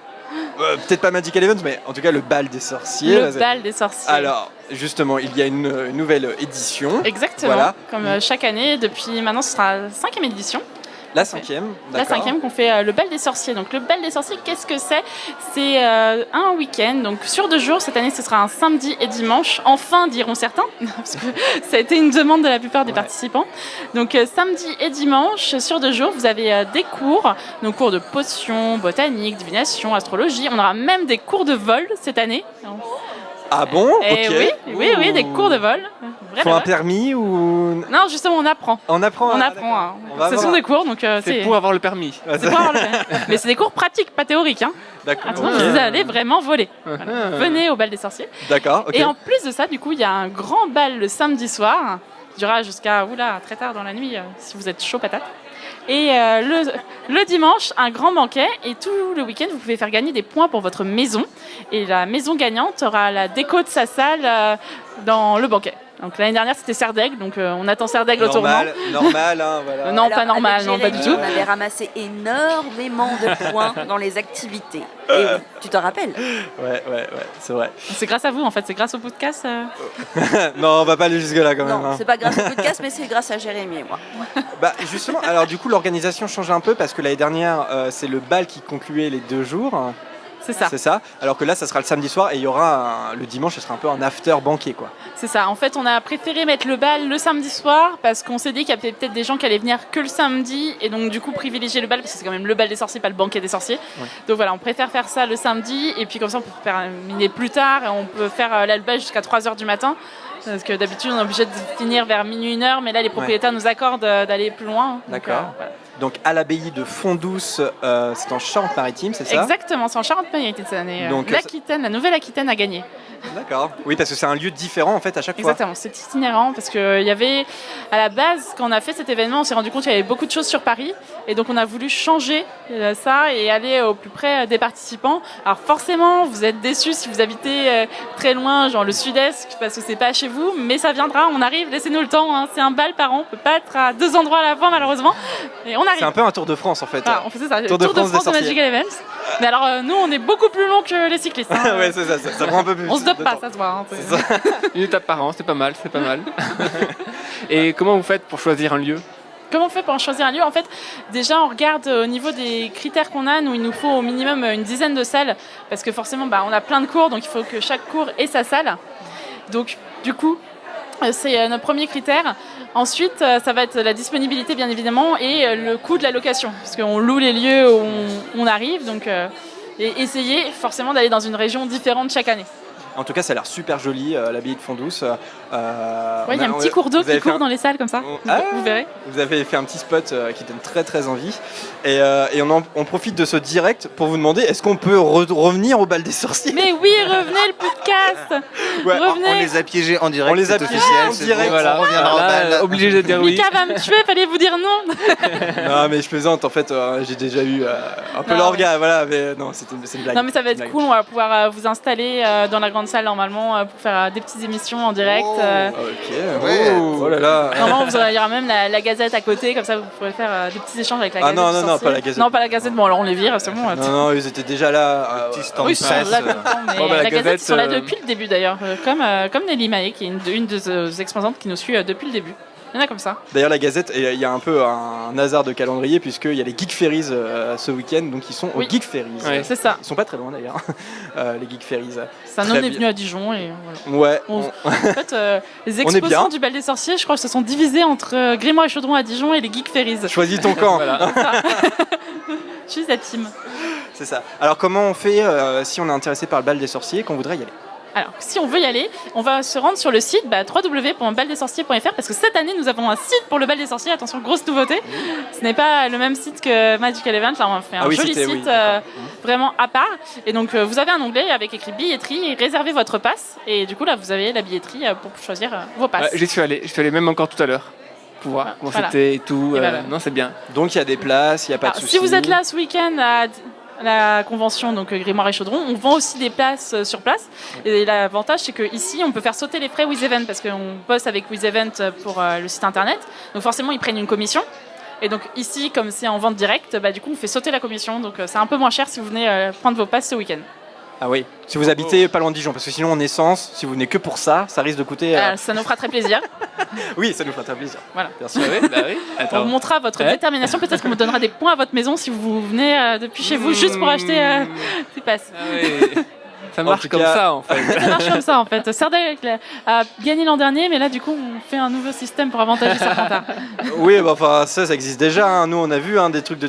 peut-être pas Magical Events, mais en tout cas le bal des sorciers. Le bal des sorciers. Alors, justement, il y a une nouvelle édition. Exactement, voilà. Comme chaque année, depuis maintenant ce sera la 5e édition. La 5e, La 5e qu'on fait le bal des sorciers. Donc le bal des sorciers, qu'est-ce que c'est? C'est un week-end, donc sur 2 jours. Cette année, ce sera un samedi et dimanche. Enfin, diront certains, parce que ça a été une demande de la plupart des participants. Donc samedi et dimanche, sur 2 jours, vous avez des cours. Donc cours de potions, botanique, divination, astrologie. On aura même des cours de vol cette année. Ah bon? Et ok. Oui, des cours de vol. Faut un permis ou... Non, justement, on apprend. On apprend. Hein. Ce sont des cours, donc c'est pour avoir le permis. C'est pour avoir le permis. Mais c'est des cours pratiques, pas théoriques. Hein. D'accord. Attention, vous allez vraiment voler. Voilà. Venez au bal des sorciers. D'accord. Okay. Et en plus de ça, du coup, il y a un grand bal le samedi soir, qui durera jusqu'à très tard dans la nuit, si vous êtes chaud patate. Et le dimanche, un grand banquet. Et tout le week-end, vous pouvez faire gagner des points pour votre maison. Et la maison gagnante aura la déco de sa salle dans le banquet. Donc l'année dernière c'était Serdaigle, donc on attend Serdaigle au tournant. Normal, hein, voilà. Non, Alors, pas normal, avec non, pas du Jérémy, tout. On avait ramassé énormément de points dans les activités. Et oui, tu te rappelles? Ouais, c'est vrai. C'est grâce à vous en fait, c'est grâce au podcast. Non, on va pas aller jusque-là quand même. Non, hein. c'est pas grâce au podcast, mais c'est grâce à Jérémy et moi. Bah justement, alors du coup l'organisation change un peu parce que l'année dernière c'est le bal qui concluait les 2 jours. C'est ça. C'est ça. Alors que là ça sera le samedi soir et il y aura le dimanche, ce sera un peu un after banquet quoi. C'est ça. En fait, on a préféré mettre le bal le samedi soir parce qu'on s'est dit qu'il y avait peut-être des gens qui allaient venir que le samedi et donc du coup privilégier le bal parce que c'est quand même le bal des sorciers, pas le banquet des sorciers. Ouais. Donc voilà, on préfère faire ça le samedi et puis comme ça on peut terminer plus tard et on peut faire là, le bal jusqu'à 3h du matin. Parce que d'habitude on est obligé de finir vers minuit 1h, mais là les propriétaires nous accordent d'aller plus loin. D'accord. Voilà. Donc à l'abbaye de Font-Douce, c'est en Charente-Maritime, c'est ça? Exactement, c'est en Charente-Maritime cette année. Donc, L'Aquitaine, la Nouvelle-Aquitaine a gagné. D'accord. Oui, parce que c'est un lieu différent en fait à chaque fois. Exactement, c'est itinérant parce qu'il y avait, à la base, quand on a fait cet événement, on s'est rendu compte qu'il y avait beaucoup de choses sur Paris et donc on a voulu changer ça et aller au plus près des participants. Alors forcément, vous êtes déçus si vous habitez très loin, genre le sud-est, parce que c'est pas chez vous, mais ça viendra, on arrive, laissez-nous le temps, hein. C'est un bal par an, on peut pas être à 2 endroits à la fois malheureusement, et on arrive. C'est un peu un Tour de France en fait. Ah, on faisait ça, Tour de France de Magical Events. Mais alors nous, on est beaucoup plus long que les cyclistes. Hein. Ouais, c'est ça, ça prend un peu plus. On se dope de pas, temps. ça se voit. Hein, Une étape par an, c'est pas mal, c'est pas mal. Et comment vous faites pour choisir un lieu? Comment on fait pour en choisir un lieu? En fait, déjà, on regarde au niveau des critères qu'on a. Nous, il nous faut au minimum une dizaine de salles parce que forcément, on a plein de cours, donc il faut que chaque cours ait sa salle. Donc, du coup, c'est notre premier critère. Ensuite, ça va être la disponibilité, bien évidemment, et le coût de la location, parce qu'on loue les lieux où on arrive, donc et essayer forcément d'aller dans une région différente chaque année. En tout cas, ça a l'air super joli, l'abbaye de Font-Douce. Il y a un petit cours d'eau qui court dans les salles comme ça, vous verrez. Vous avez fait un petit spot qui donne très très envie. Et on profite de ce direct pour vous demander, est-ce qu'on peut revenir au bal des sorciers? Mais oui, revenez le podcast. Ouais, revenez. On les a piégés en direct. On les a c'est piégés officiel, en c'est direct. bon, voilà. On reviendra au bal. Obligé de dire oui. Mika va me tuer, fallait vous dire non. Non mais je plaisante, en fait j'ai déjà eu un peu l'orga, voilà, mais non, c'est une blague. Non mais ça va être cool, on va pouvoir vous installer dans la grande salle normalement pour faire des petites émissions en direct. Ok, Ouais. oh là là. Normalement il y aura même la Gazette à côté, comme ça vous pourrez faire des petits échanges avec la Gazette. Non, du non, Sorcier. pas la Gazette. Non, pas la Gazette, bon alors on les vire, c'est bon. Non, ils étaient déjà là. Petit stand Oui, ils sont presse. là tout le temps, mais Bon, la la Gazette, Gazette, ils sont là depuis le début d'ailleurs, comme Nelly Maé, qui est une des exposantes qui nous suit depuis le début. Il y en a comme ça. D'ailleurs, la Gazette, il y a un peu un hasard de calendrier, puisqu'il y a les Geek Ferries ce week-end, donc ils sont Oui. aux Geek Ferries. Ouais. C'est ça. Ils sont pas très loin d'ailleurs, les Geek Ferries. C'est un Très homme est bien. venu à Dijon et voilà. Ouais. En fait, les On est bien. exposants du Bal des Sorciers, je crois, se sont divisés entre Grimoire et Chaudron à Dijon et les Geek Ferries. Choisis ton camp. Je suis la team. C'est ça. Alors, comment on fait si on est intéressé par le bal des sorciers, qu'on voudrait y aller? Alors, si on veut y aller, on va se rendre sur le site www.baldessorciers.fr parce que cette année, nous avons un site pour le Bal des Sorciers. Attention, grosse nouveauté. Ce n'est pas le même site que Magical Event. Là, on a fait un joli site vraiment à part. Et donc, vous avez un onglet avec écrit billetterie et réservez votre passe. Et du coup, là, vous avez la billetterie pour choisir vos passes. J'y suis allé même encore tout à l'heure. Pour voir comment c'était et tout. Et voilà. Non, c'est bien. Donc, il y a des places, il n'y a pas de Alors, souci. si vous êtes là ce week-end à la convention donc Grimoire et Chaudron, on vend aussi des places sur place. Et l'avantage, c'est qu'ici, on peut faire sauter les frais WizEvent parce qu'on bosse avec WizEvent pour le site internet. Donc forcément, ils prennent une commission. Et donc ici, comme c'est en vente directe, du coup, on fait sauter la commission. Donc c'est un peu moins cher si vous venez prendre vos passes ce week-end. Ah oui, si vous habitez pas loin de Dijon, parce que sinon en essence, si vous venez que pour ça, ça risque de coûter... Ça nous fera très plaisir. Oui, ça nous fera très plaisir. Voilà. Bien sûr. Oui. On vous montrera votre détermination. Peut-être qu'on vous donnera des points à votre maison si vous venez depuis chez vous juste pour acheter des passes. Ah oui. Ça marche comme ça en fait. Ça marche comme ça en fait. Serdaigle a gagné l'an dernier, mais là du coup on fait un nouveau système pour avantager Serpentard. Oui, enfin ça existe déjà. Hein. Nous on a vu des trucs de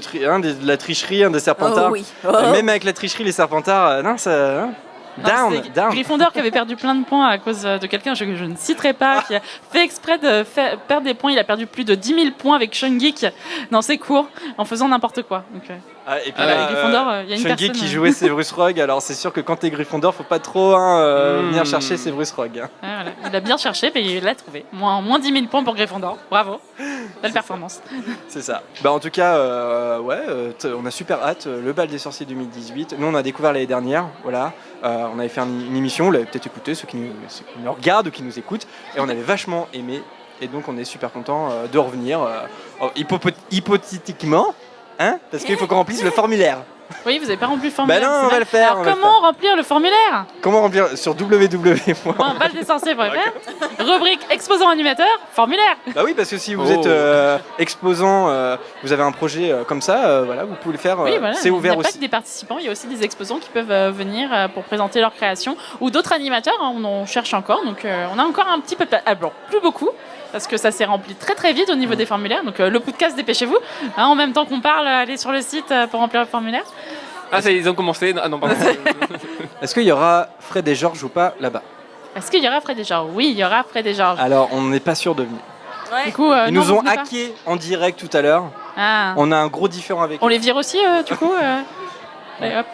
la tricherie, des Serpentards. Oh oui. Même avec la tricherie, les Serpentards, non, ça... Non, c'est Gryffondor qui avait perdu plein de points à cause de quelqu'un que je ne citerai pas, qui a fait exprès de perdre des points. Il a perdu plus de 10 000 points avec Sean Geek dans ses cours en faisant n'importe quoi. Donc, et puis Gryffondor, il y a une Sean personne... Geek qui jouait Severus Rogue, alors c'est sûr que quand t'es Gryffondor, faut pas trop venir chercher Severus Rogue. Voilà. Il a bien cherché, mais il l'a trouvé. Moins 10 000 points pour Gryffondor. Bravo. Belle performance. C'est ça. Bah en tout cas, on a super hâte. Le bal des sorciers 2018. Nous, on a découvert l'année dernière. Voilà, on avait fait une émission. Vous l'avez peut-être écouté, ceux qui nous regardent ou qui nous écoutent, et on avait vachement aimé. Et donc, on est super content de revenir hypothétiquement, hein, parce qu'il faut qu'on remplisse le formulaire. Oui, vous n'avez pas rempli le formulaire. Bah non, c'est on va bien. le faire. Alors, comment remplir le formulaire? Comment remplir sur www.baldessorciers.fr, rubrique exposant animateur, formulaire. Bah oui, parce que si vous êtes exposant, vous avez un projet comme ça, voilà, vous pouvez le faire. Oui, voilà. C'est ouvert Il n'y a pas aussi. que des participants, il y a aussi des exposants qui peuvent venir pour présenter leur création, ou d'autres animateurs, hein, on en cherche encore, donc on a encore un petit peu, bon, plus beaucoup, parce que ça s'est rempli très très vite au niveau des formulaires, donc le podcast, dépêchez-vous, hein, en même temps qu'on parle, allez sur le site pour remplir le formulaire. Ah, ça, ils ont commencé. Ah non, pardon. Est-ce qu'il y aura Fred et Georges ou pas là-bas? Est-ce qu'il y aura Fred et Georges? Oui, il y aura Fred et Georges. Alors, on n'est pas sûr de venir. Du coup, Ils non, nous ont vous venez pas. hacké en direct tout à l'heure. Ah. On a un gros différent avec On eux. les vire aussi, du coup Allez, hop.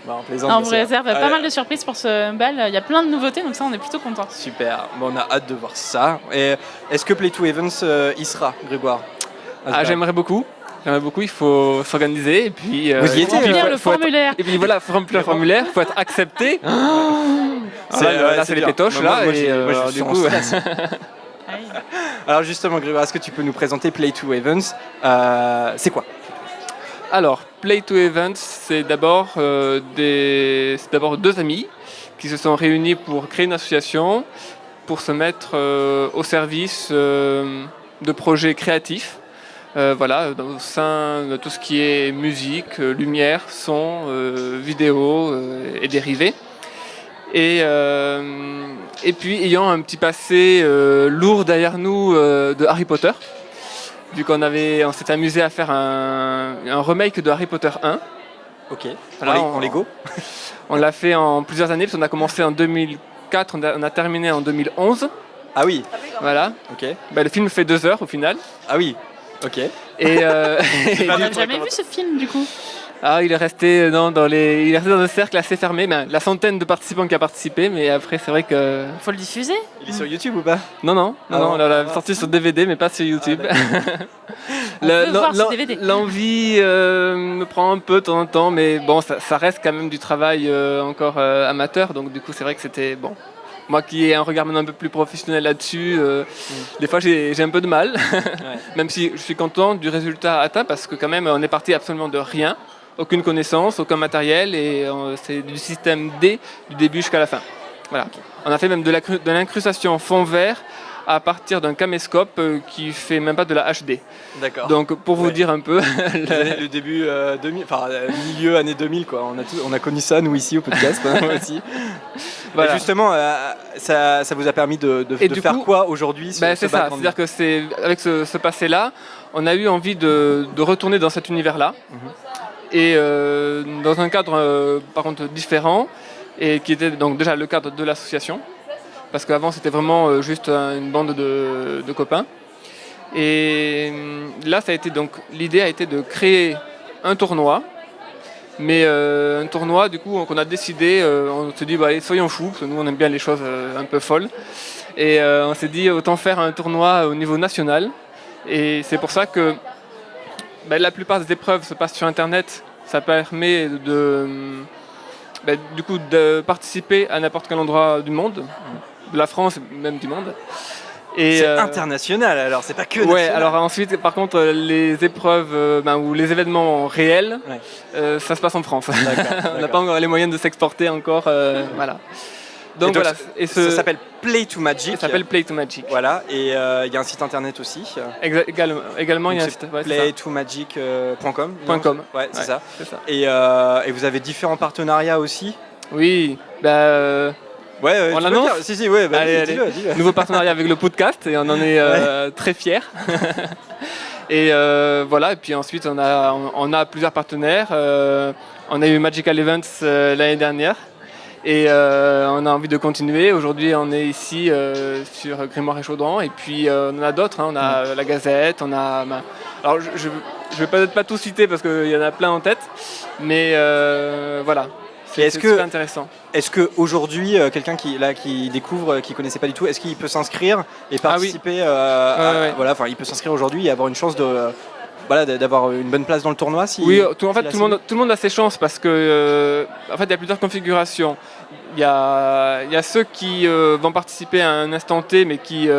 Bah, on plaisante, On bien vous sûr. réserve pas Allez. mal de surprises pour ce bal. Il y a plein de nouveautés, donc ça, on est plutôt contents. Super, bon, on a hâte de voir ça. Et est-ce que Play to Events y sera, Grégoire? Ah, j'aimerais beaucoup. Il faut s'organiser et puis. Vous y étiez, Remplir le faut être- formulaire. Et puis voilà, faut remplir le formulaire, faut être accepté. Là, c'est les bien. pétoches Moi, là. moi, Et moi, je suis du en coup, stress. Alors justement, Grégoire, est-ce que tu peux nous présenter Play to Events? C'est quoi? alors, Play to Events, c'est d'abord deux amis qui se sont réunis pour créer une association, pour se mettre au service de projets créatifs. Voilà, au sein de tout ce qui est musique, lumière, son, vidéo et dérivés. Et puis ayant un petit passé lourd derrière nous de Harry Potter, vu qu'on s'était amusé à faire un remake de Harry Potter 1. Ok, Voilà, en Lego. On l'a fait en plusieurs années, parce qu'on a commencé en 2004, on a terminé en 2011. Ah oui. Voilà. Ok. Bah, le film fait 2 heures au final. Ah oui. Ok. Et, On n'a jamais vu ce film, du coup. il est resté dans un cercle assez fermé. Ben, la centaine de participants qui a participé, mais après c'est vrai que. Faut le diffuser. Il est sur YouTube ou pas? Non, on l'a sorti sur DVD, mais pas sur YouTube. On peut voir ce DVD. L'envie me prend un peu de temps en temps, mais bon, ça reste quand même du travail encore amateur, donc du coup c'est vrai que c'était bon. Moi qui ai un regard maintenant un peu plus professionnel là-dessus, des fois j'ai un peu de mal, même si je suis content du résultat atteint, parce que quand même on est parti absolument de rien, aucune connaissance, aucun matériel, et c'est du système D du début jusqu'à la fin. Voilà. On a fait même de l'incrustation en fond vert à partir d'un caméscope qui fait même pas de la HD. D'accord. Donc pour vous dire un peu, le début 2000, enfin milieu année 2000 quoi. On a connu ça nous ici au podcast moi aussi. Voilà. Et justement, ça vous a permis de faire quoi aujourd'hui? C'est ça, c'est-à-dire que avec ce passé-là, on a eu envie de retourner dans cet univers-là, et dans un cadre par contre différent, et qui était donc déjà le cadre de l'association, parce qu'avant c'était vraiment juste une bande de copains. Et là, l'idée a été de créer un tournoi, mais un tournoi du coup qu'on a décidé, on se dit allez, soyons fous, parce que nous on aime bien les choses un peu folles, et on s'est dit autant faire un tournoi au niveau national, et c'est pour ça que la plupart des épreuves se passent sur internet. Ça permet du coup de participer à n'importe quel endroit du monde, de la France, même du monde. C'est international alors, c'est pas que national. Ouais, alors ensuite, par contre, les épreuves ou les événements réels, ça se passe en France. On n'a pas encore les moyens de s'exporter encore, voilà. Donc voilà. Et ça s'appelle Play to Magic. Ça s'appelle Play to Magic. Voilà, et il y a un site internet aussi. Également, il y a un site. playtomagic.com. Ouais, c'est ça. Et vous avez différents partenariats aussi. Oui. Ouais, on l'annonce. Si, dis-le. Nouveau partenariat avec le podcast, et on en est très fiers. Et voilà, et puis ensuite on a plusieurs partenaires. On a eu Magical Events l'année dernière, et on a envie de continuer. Aujourd'hui on est ici sur Grimoire et Chaudron, et puis on en a d'autres, on a la Gazette, on a... Alors je vais peut-être pas tout citer parce qu'il y en a plein en tête, mais voilà. C'est super intéressant. Est-ce qu'aujourd'hui, quelqu'un qui découvre, qui ne connaissait pas du tout, est-ce qu'il peut s'inscrire et participer Voilà, enfin, il peut s'inscrire aujourd'hui et avoir une chance d'avoir une bonne place dans le tournoi Oui, tout le monde a ses chances parce que en fait, il y a plusieurs configurations. Il y a ceux qui vont participer à un instant T, mais qui,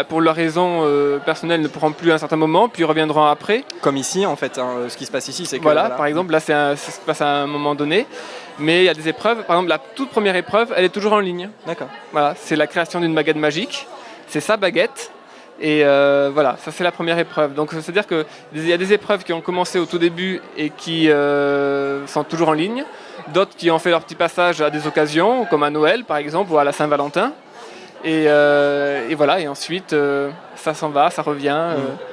pour leurs raisons personnelles, ne pourront plus à un certain moment, puis reviendront après. Comme ici, en fait, ce qui se passe ici, c'est que... Voilà, par exemple, là, c'est ce qui se passe à un moment donné. Mais il y a des épreuves, par exemple, la toute première épreuve, elle est toujours en ligne. D'accord. Voilà, c'est la création d'une baguette magique. C'est sa baguette. Et voilà, ça c'est la première épreuve. Donc c'est-à-dire qu'il y a des épreuves qui ont commencé au tout début et qui sont toujours en ligne. D'autres qui ont fait leur petit passage à des occasions, comme à Noël par exemple, ou à la Saint-Valentin. Et voilà, et ensuite ça s'en va, ça revient.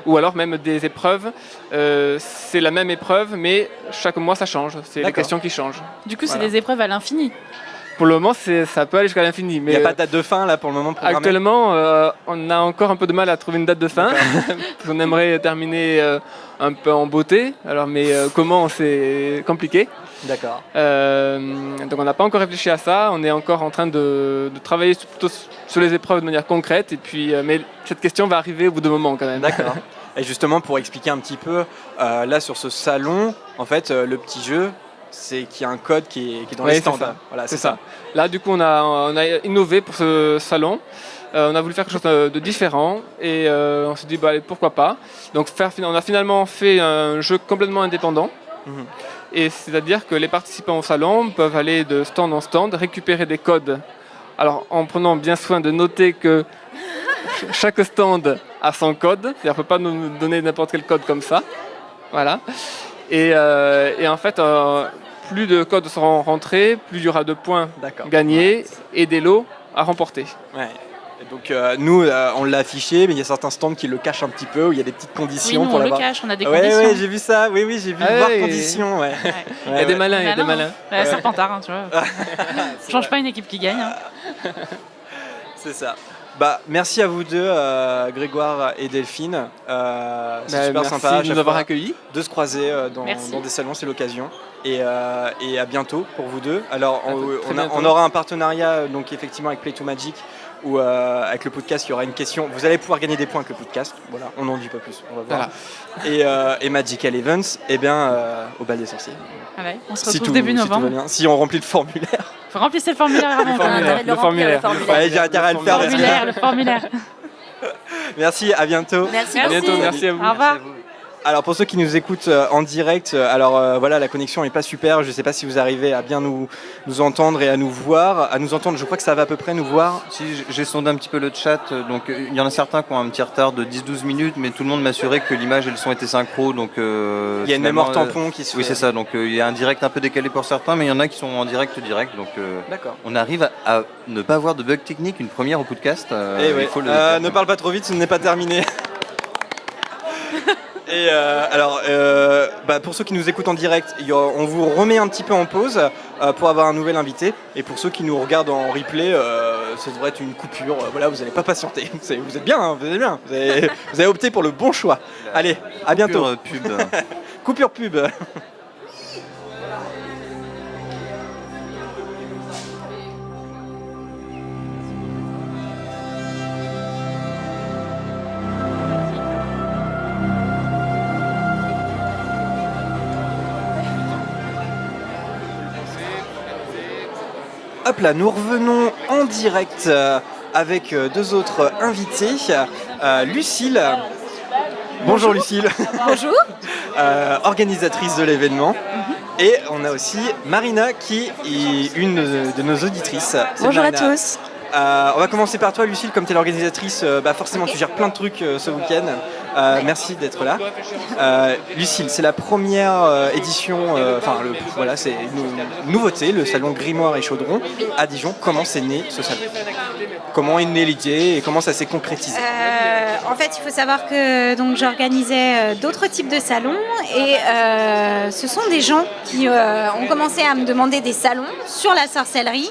Ou alors même des épreuves, c'est la même épreuve, mais chaque mois ça change. C'est les questions qui changent. Du coup, c'est des épreuves à l'infini. Pour le moment, ça peut aller jusqu'à l'infini. Il n'y a pas de date de fin là pour le moment programmée. Actuellement, on a encore un peu de mal à trouver une date de fin. Parce qu'on aimerait terminer un peu en beauté. Alors, mais comment, c'est compliqué. D'accord. Donc on n'a pas encore réfléchi à ça. On est encore en train de travailler plutôt sur les épreuves de manière concrète. Et puis, mais cette question va arriver au bout d'un moment quand même. D'accord. Et justement, pour expliquer un petit peu, là sur ce salon, en fait, le petit jeu, c'est qu'il y a un code qui est dans les stands. Voilà, c'est ça. Là, du coup, on a innové pour ce salon. On a voulu faire quelque chose de différent et on s'est dit pourquoi pas. Donc, on a finalement fait un jeu complètement indépendant. Et c'est-à-dire que les participants au salon peuvent aller de stand en stand, récupérer des codes. Alors, en prenant bien soin de noter que chaque stand a son code. C'est-à-dire qu'on ne peut pas nous donner n'importe quel code comme ça. Voilà. Et en fait, plus de codes seront rentrés, plus il y aura de points gagnés et des lots à remporter. Ouais. Et donc nous, on l'a affiché, mais il y a certains stands qui le cachent un petit peu, où il y a des petites conditions pour l'avoir. Oui, on le cache, on a des conditions. Oui, j'ai vu ça. Oui, j'ai vu voir conditions. Ouais. Il y a des malins, il y a des malins. Serpentard, tu vois. Change pas une équipe qui gagne. C'est ça. Merci à vous deux, Grégoire et Delphine. C'est super sympa de nous avoir accueillis. De se croiser dans des salons, c'est l'occasion. Et à bientôt pour vous deux. Alors, on aura un partenariat donc effectivement avec Play to Magic ou avec le podcast, il y aura une question. Vous allez pouvoir gagner des points avec le podcast. Voilà, on n'en dit pas plus. On va voir. Et Magical Events, au bal des sorciers. Ouais, on se retrouve début novembre. Si on remplit le formulaire. Remplissez le formulaire avant. Le formulaire. J'ai intérêt à le faire. Le formulaire. Merci, à bientôt. Merci. À bientôt, merci à vous. Au revoir. Alors pour ceux qui nous écoutent en direct, voilà, la connexion n'est pas super, je ne sais pas si vous arrivez à bien nous entendre et à nous voir, à nous entendre, je crois que ça va à peu près nous voir. Si, j'ai sondé un petit peu le chat, donc il y en a certains qui ont un petit retard de 10-12 minutes, mais tout le monde m'a assuré que l'image et le son étaient synchro, donc... il y a une mémoire tampon qui se fait. Oui, c'est ça, donc il y a un direct un peu décalé pour certains, mais il y en a qui sont en direct, donc on arrive à ne pas avoir de bug technique, une première au podcast. Il faut ne parle pas trop vite, ce n'est pas terminé. Et pour ceux qui nous écoutent en direct, on vous remet un petit peu en pause pour avoir un nouvel invité. Et pour ceux qui nous regardent en replay, ça devrait être une coupure. Voilà, vous n'allez pas patienter. Vous êtes bien, hein, vous êtes bien. Vous avez opté pour le bon choix. Allez, à bientôt. Pub. Coupure pub. Hop là, nous revenons en direct avec deux autres invités. Lucille. Bonjour Lucille. Bonjour. Organisatrice de l'événement. Et on a aussi Marina qui est une de nos auditrices. Bonjour Marina. à tous. On va commencer par toi Lucille, comme tu es l'organisatrice, forcément tu gères plein de trucs ce week-end. Merci d'être là. Lucille, c'est la première édition, c'est une nouveauté, le salon Grimoire et Chaudron à Dijon. Comment c'est né ce salon? Comment est née l'idée et comment ça s'est concrétisé? En fait, il faut savoir que j'organisais d'autres types de salons et ce sont des gens qui ont commencé à me demander des salons sur la sorcellerie.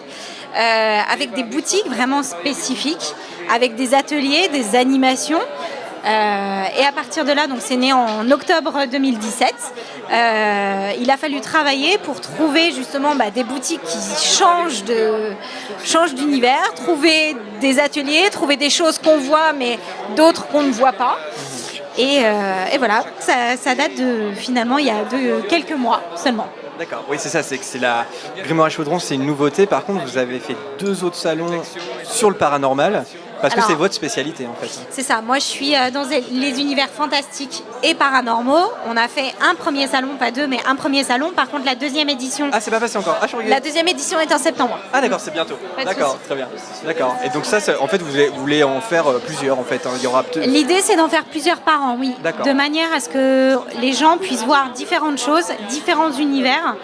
Avec des boutiques vraiment spécifiques, avec des ateliers, des animations Et à partir de là, donc c'est né en octobre 2017, il a fallu travailler pour trouver justement des boutiques qui changent d'univers, trouver des ateliers, trouver des choses qu'on voit mais d'autres qu'on ne voit pas. Et voilà, ça date finalement il y a quelques mois seulement. D'accord, oui c'est ça, c'est la Grimoire et Chaudron, c'est une nouveauté. Par contre, vous avez fait 2 autres salons sur le paranormal. Parce que c'est votre spécialité en fait. C'est ça, moi je suis dans les univers fantastiques et paranormaux. On a fait un premier salon, pas 2, mais un premier salon. Par contre la deuxième édition... Ah c'est pas passé encore. La deuxième édition est en septembre. Ah d'accord, c'est bientôt. D'accord, très bien. D'accord. Et donc ça, en fait vous voulez en faire plusieurs en fait. Il y aura L'idée c'est d'en faire plusieurs par an, oui. D'accord. De manière à ce que les gens puissent voir différentes choses, différents univers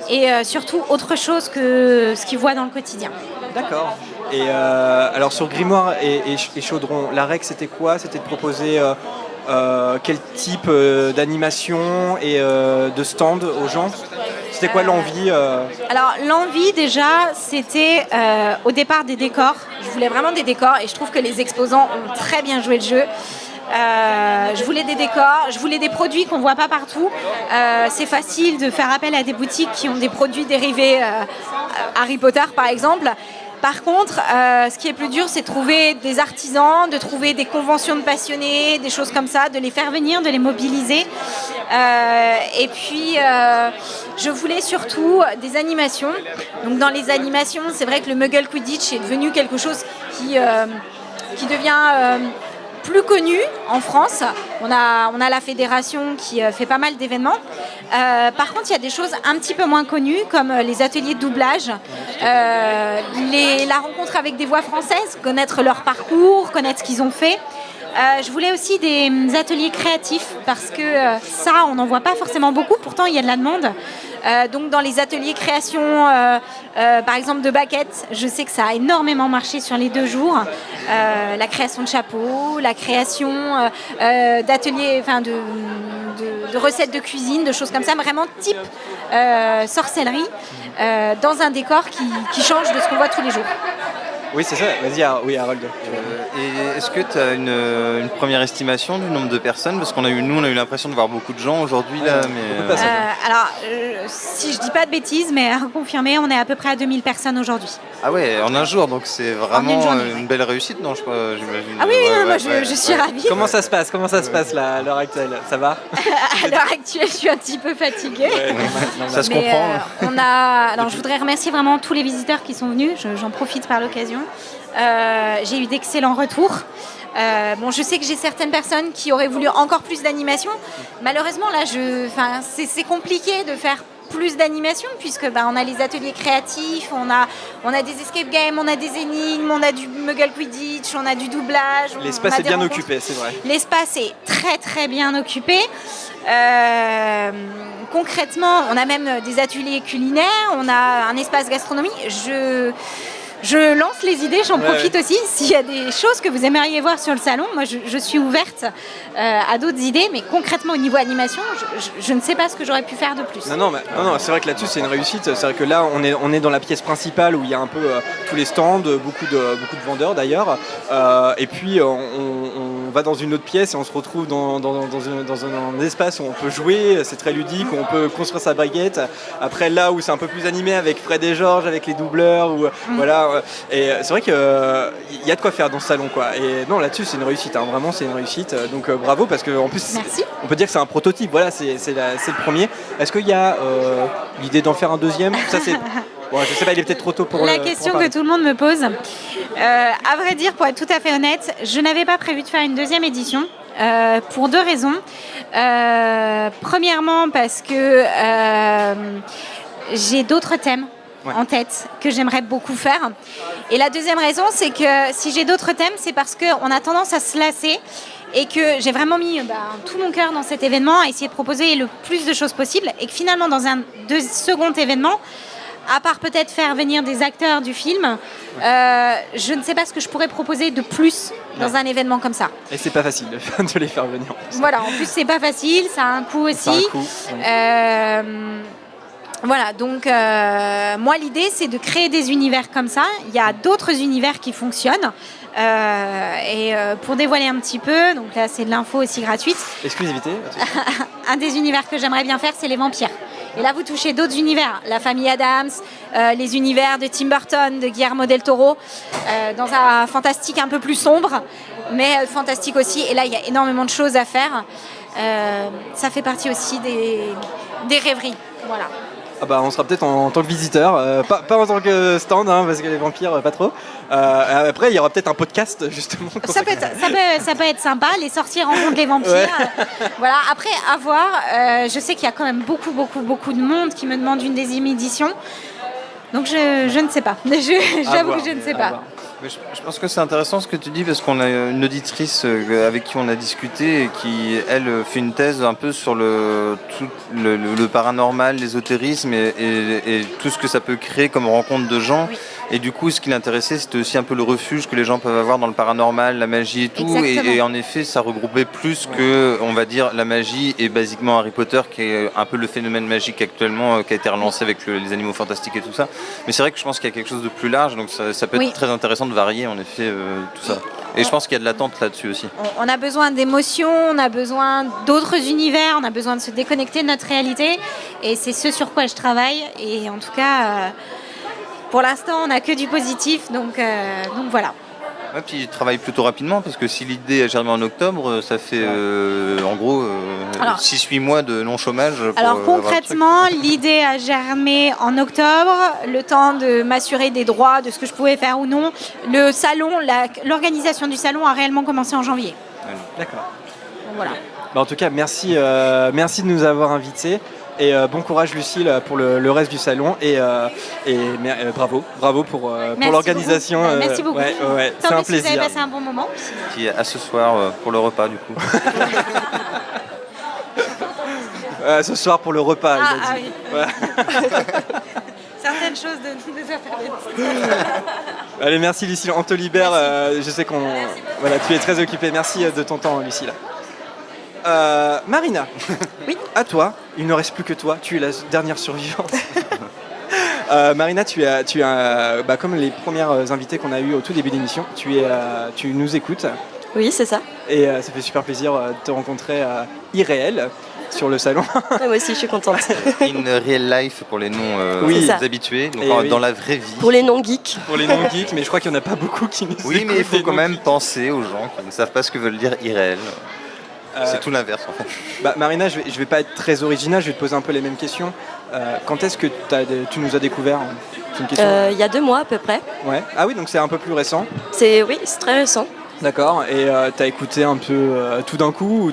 et surtout autre chose que ce qu'ils voient dans le quotidien. D'accord. Et alors sur Grimoire et Chaudron, la règle c'était quoi? C'était de proposer quel type d'animation et de stand aux gens? C'était quoi l'envie Alors l'envie déjà c'était au départ des décors. Je voulais vraiment des décors et je trouve que les exposants ont très bien joué le jeu. Je voulais des décors, je voulais des produits qu'on ne voit pas partout. C'est facile de faire appel à des boutiques qui ont des produits dérivés Harry Potter par exemple. Par contre, ce qui est plus dur, c'est de trouver des artisans, de trouver des conventions de passionnés, des choses comme ça, de les faire venir, de les mobiliser. Et puis, je voulais surtout des animations. Donc, dans les animations, c'est vrai que le Muggle Quidditch est devenu quelque chose qui devient plus connu en France. On a la fédération qui fait pas mal d'événements. Par contre, il y a des choses un petit peu moins connues, comme les ateliers de doublage, la rencontre avec des voix françaises, connaître leur parcours, connaître ce qu'ils ont fait. Je voulais aussi des ateliers créatifs, parce que ça, on n'en voit pas forcément beaucoup, pourtant il y a de la demande. Donc dans les ateliers création, par exemple de baguettes, je sais que ça a énormément marché sur les 2 jours. La création de chapeaux, la création d'ateliers, de recettes de cuisine, de choses comme ça, vraiment type sorcellerie, dans un décor qui change de ce qu'on voit tous les jours. Oui, c'est ça. Vas-y, Harold. Et est-ce que tu as une première estimation du nombre de personnes? Parce qu'on a eu l'impression de voir beaucoup de gens aujourd'hui là. Mais alors, si je dis pas de bêtises, mais à confirmer, on est à peu près à 2000 personnes aujourd'hui. Ah ouais, en un jour, donc c'est vraiment une belle réussite, non? J'imagine. Ah oui, moi je suis ravie. Comment ça se passe là, à l'heure actuelle? Ça va? À l'heure actuelle, je suis un petit peu fatiguée. Ouais, ça se comprend. Alors, je voudrais remercier vraiment tous les visiteurs qui sont venus. J'en profite par l'occasion. J'ai eu d'excellents retours. Je sais que j'ai certaines personnes qui auraient voulu encore plus d'animation. Malheureusement, là, c'est compliqué de faire plus d'animation puisque on a les ateliers créatifs, on a des escape games, on a des énigmes, on a du Muggle Quidditch, on a du doublage. L'espace est bien occupé, c'est vrai. L'espace est très très bien occupé. Concrètement, on a même des ateliers culinaires, on a un espace gastronomie. Je lance les idées, j'en profite aussi. S'il y a des choses que vous aimeriez voir sur le salon, moi je suis ouverte à d'autres idées, mais concrètement au niveau animation, je ne sais pas ce que j'aurais pu faire de plus. Non, c'est vrai que là-dessus c'est une réussite. C'est vrai que là on est dans la pièce principale où il y a un peu tous les stands, beaucoup de vendeurs d'ailleurs. Et puis on va dans une autre pièce et on se retrouve dans un espace où on peut jouer, c'est très ludique, où on peut construire sa baguette. Après là où c'est un peu plus animé avec Fred et Georges, avec les doubleurs, voilà. Et c'est vrai qu'il y a de quoi faire dans ce salon, quoi. Et non, là-dessus c'est une réussite, hein. Vraiment c'est une réussite. Donc bravo, parce qu'en plus on peut dire que c'est un prototype. Voilà, c'est le premier. Est-ce qu'il y a l'idée d'en faire un deuxième? Ça c'est. Bon, je sais pas, il est peut-être trop tôt pour la question que tout le monde me pose. À vrai dire, pour être tout à fait honnête, je n'avais pas prévu de faire une deuxième édition. Pour 2 raisons. Premièrement, parce que j'ai d'autres thèmes en tête que j'aimerais beaucoup faire. Et la deuxième raison, c'est que si j'ai d'autres thèmes, c'est parce qu'on a tendance à se lasser et que j'ai vraiment mis tout mon cœur dans cet événement, à essayer de proposer le plus de choses possibles, et que finalement, dans un second événement, à part peut-être faire venir des acteurs du film, je ne sais pas ce que je pourrais proposer de plus dans un événement comme ça. Et c'est pas facile de les faire venir. Voilà, en plus c'est pas facile, ça a un coût aussi. Ça a un coût, Voilà, donc moi l'idée c'est de créer des univers comme ça. Il y a d'autres univers qui fonctionnent. Et pour dévoiler un petit peu, donc là c'est de l'info aussi gratuite, Exclusivité. un des univers que j'aimerais bien faire, c'est les vampires. Et là, vous touchez d'autres univers, la famille Adams, les univers de Tim Burton, de Guillermo del Toro, dans un fantastique un peu plus sombre, mais fantastique aussi. Et là, il y a énormément de choses à faire. Ça fait partie aussi des rêveries. Voilà. Ah bah, on sera peut-être en tant que visiteur, pas en tant que stand, hein, parce que les vampires, pas trop. Après, il y aura peut-être un podcast, justement. Ça peut être sympa, les sorciers rencontrent les vampires. Ouais. Voilà. Après, à voir. Je sais qu'il y a quand même beaucoup de monde qui me demande une deuxième édition. Donc, je ne sais pas. J'avoue que je ne sais pas. Mais je pense que c'est intéressant ce que tu dis parce qu'on a une auditrice avec qui on a discuté et qui, elle, fait une thèse un peu sur le paranormal, l'ésotérisme et tout ce que ça peut créer comme rencontre de gens. Oui. Et du coup, ce qui l'intéressait, c'était aussi un peu le refuge que les gens peuvent avoir dans le paranormal, la magie et tout. Et en effet, ça regroupait plus que, on va dire, la magie et basiquement Harry Potter, qui est un peu le phénomène magique actuellement, qui a été relancé avec les animaux fantastiques et tout ça. Mais c'est vrai que je pense qu'il y a quelque chose de plus large, donc ça peut être très intéressant de varier, en effet, tout ça. Et je pense qu'il y a de l'attente là-dessus aussi. On a besoin d'émotions, on a besoin d'autres univers, on a besoin de se déconnecter de notre réalité. Et c'est ce sur quoi je travaille. Et en tout cas... pour l'instant, on n'a que du positif, donc voilà. Ouais, puis il travaille plutôt rapidement, parce que si l'idée a germé en octobre, ça fait en gros 6-8 mois de non-chômage. Alors concrètement, l'idée a germé en octobre, le temps de m'assurer des droits, de ce que je pouvais faire ou non. Le salon, l'organisation du salon a réellement commencé en janvier. D'accord. Donc, voilà. Bah, en tout cas, merci de nous avoir invités. Et bon courage Lucille pour le reste du salon et bravo pour l'organisation. Merci beaucoup. Ouais, c'est un plaisir. Vous avez passé un bon moment. Puis à ce soir pour le repas du coup. Ce soir pour le repas. Oui. Ouais. Certaines choses de nous faire. Allez, merci Lucille, on te libère. Je sais tu es très occupée. Merci de ton temps Lucille. Marina, oui. À toi, il ne reste plus que toi, tu es la dernière survivante. Marina, tu as comme les premières invitées qu'on a eues au tout début de l'émission, tu nous écoutes. Oui, c'est ça. Et ça fait super plaisir de te rencontrer irréel sur le salon. Moi aussi, je suis contente. In real life pour les non habitués, donc dans la vraie vie. Pour les non-geeks. Pour les non-geeks, mais je crois qu'il n'y en a pas beaucoup qui nous écoutent. Oui, mais il faut quand même penser aux gens qui ne savent pas ce que veulent dire irréel. C'est tout l'inverse en fait. Marina, je vais pas être très original, je vais te poser un peu les mêmes questions. Quand est-ce que tu nous as découvert? Il y a 2 mois à peu près. Ouais. Ah oui, donc c'est un peu plus récent. C'est très récent. D'accord. Et tu as écouté un peu tout d'un coup ou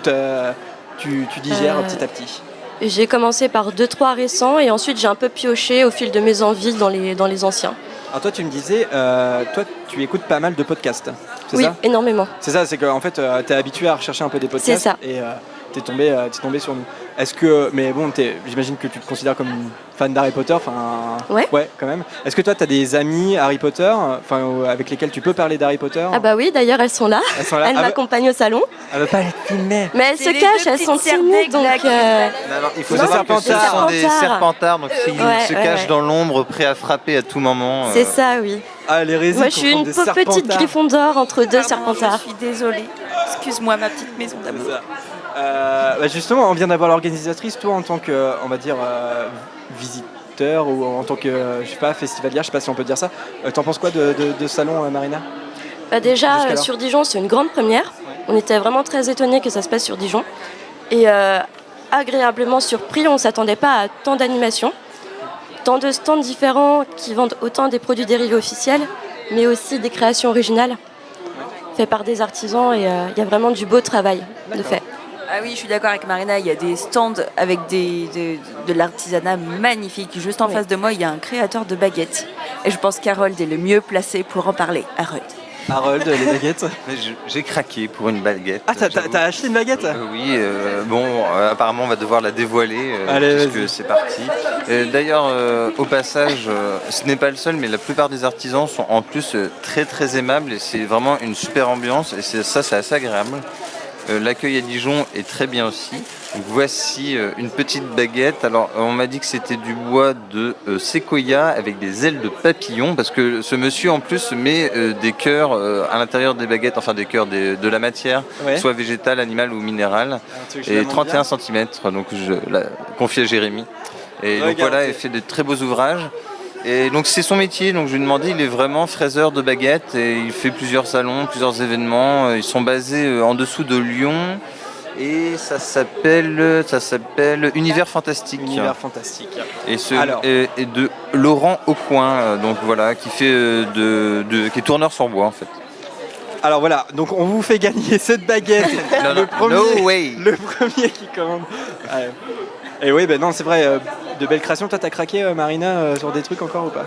tu digères petit à petit? J'ai commencé par 2-3 récents et ensuite j'ai un peu pioché au fil de mes envies dans les anciens. Alors toi tu me disais, toi tu écoutes pas mal de podcasts, c'est ça? Oui, énormément. C'est ça, c'est qu'en fait t'es habitué à rechercher un peu des podcasts. C'est ça. Et t'es tombé sur nous. Mais bon, j'imagine que tu te considères comme une fan d'Harry Potter, ouais, quand même. Est-ce que toi t'as des amis Harry Potter, avec lesquels tu peux parler d'Harry Potter? Ah bah oui, d'ailleurs elles sont là. Elles m'accompagnent au salon. Elle veut pas être filmée. Mais elles se cachent, elles sont timides donc. Il faut savoir que ce sont des serpentards, donc ils se cachent dans l'ombre, prêts à frapper à tout moment. C'est ça, oui. Ah, les résines. Moi je suis une petite Gryffondor entre 2 serpentards. Je suis désolée. Excuse-moi, ma petite maison d'amour. Justement, on vient d'avoir l'organisatrice, toi en tant que, on va dire, visiteur ou en tant que, festivalière, je sais pas si on peut dire ça. T'en penses quoi de ce salon, Marina? Déjà, sur Dijon, c'est une grande première. On était vraiment très étonnés que ça se passe sur Dijon. Et agréablement surpris, on ne s'attendait pas à tant d'animations, tant de stands différents qui vendent autant des produits dérivés officiels, mais aussi des créations originales faites par des artisans. Et il y a vraiment du beau travail de fait. Ah oui, je suis d'accord avec Marina, il y a des stands avec de l'artisanat magnifique. Juste en face de moi, il y a un créateur de baguettes. Et je pense qu'Harold est le mieux placé pour en parler. Harold, les baguettes. J'ai craqué pour une baguette. Ah, t'as acheté une baguette? Oui, apparemment on va devoir la dévoiler puisque c'est parti. D'ailleurs, au passage, ce n'est pas le seul, mais la plupart des artisans sont en plus très très aimables et c'est vraiment une super ambiance et c'est assez agréable. L'accueil à Dijon est très bien aussi. Donc voici une petite baguette. Alors on m'a dit que c'était du bois de séquoia avec des ailes de papillon parce que ce monsieur en plus met des cœurs à l'intérieur des baguettes, enfin des cœurs de la matière, soit végétale, animale ou minérale. Et 31 cm, donc je la confie à Jérémy. Et donc voilà, il fait de très beaux ouvrages. Et donc c'est son métier, donc je lui ai demandé, il est vraiment fraiseur de baguettes et il fait plusieurs salons, plusieurs événements. Ils sont basés en dessous de Lyon. Et ça s'appelle Univers Fantastique. Univers Fantastique. Et de Laurent Aucoin, donc voilà, qui fait qui est tourneur sur bois en fait. Alors voilà, donc on vous fait gagner cette baguette. Le premier qui commande. Ouais. Et oui, ben non, c'est vrai, de belles créations. Toi, t'as craqué, Marina, sur des trucs encore ou pas?